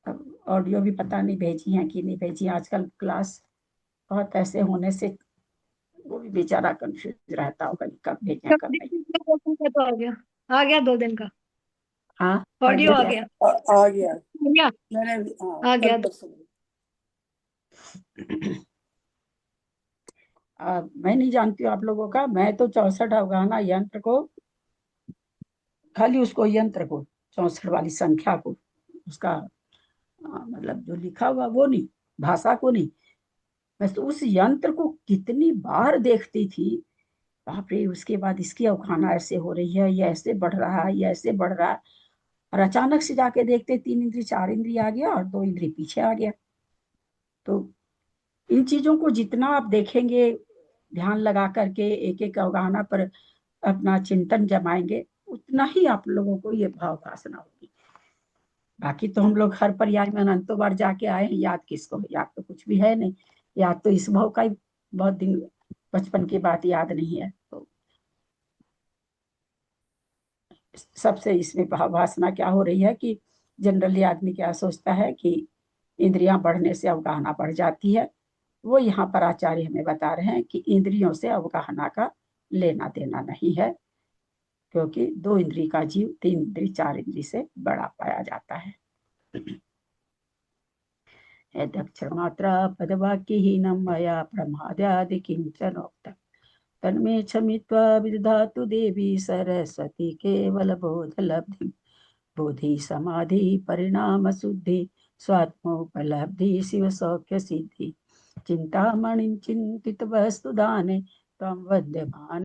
अब ऑडियो भी पता नहीं भेजी है कि नहीं भेजी। आजकल क्लास बहुत ऐसे होने से वो भी बेचारा कंफ्यूज रहता होगा कब भेजें कब नहीं। तो आ गया 2 दिन का हाँ ऑडियो आ गया। आ गया। आ गया मैंने आ गया। कल परसों मैं नहीं जानती हूँ आप लोगों का। मैं तो 64 अवगाहना यंत्र को, खाली उसको यंत्र को 64 वाली संख्या को, उसका मतलब जो लिखा हुआ वो नहीं, भाषा को नहीं, मैं तो उस यंत्र को कितनी बार देखती थी। बाप रे, उसके बाद इसकी अवगाहना ऐसे हो रही है, ये ऐसे बढ़ रहा है, ये ऐसे बढ़ रहा है। और अचानक से जाके देखते 3 इंद्री 4 इंद्री आ गया और 2 इंद्री पीछे आ गया। तो इन चीजों को जितना आप देखेंगे, ध्यान लगा करके एक एक अवगाहना पर अपना चिंतन जमाएंगे, उतना ही आप लोगों को ये भाव वासना होगी। बाकी तो हम लोग हर पर्याय में अनंतों बार जाके आए हैं, याद किसको है? याद तो कुछ भी है नहीं। याद तो इस भाव का ही बहुत दिन बचपन की बात याद नहीं है। तो सबसे इसमें भाव वासना क्या हो रही है कि जनरली आदमी क्या सोचता है कि इंद्रियां बढ़ने से अवगाहना बढ़ जाती है। वो यहाँ पर आचार्य हमें बता रहे हैं कि इंद्रियों से अवगाहना का लेना देना नहीं है, क्योंकि 2 इंद्री का जीव 3 इंद्री 4 इंद्री से बड़ा पाया जाता है। दक्षमात्रा पदवाक्यहीनं मया प्रमादादि किंचनोक्तम् तन्मे क्षमित्वा विदधातु देवी सरस्वती केवल बोधलब्धिं। बोधि समाधि परिणाम शुद्धि स्वात्मोपलब्धि शिव सौख्य सिद्धि। चिंतामणिं चिंतित वस्तु दाने त्वं वद्यमान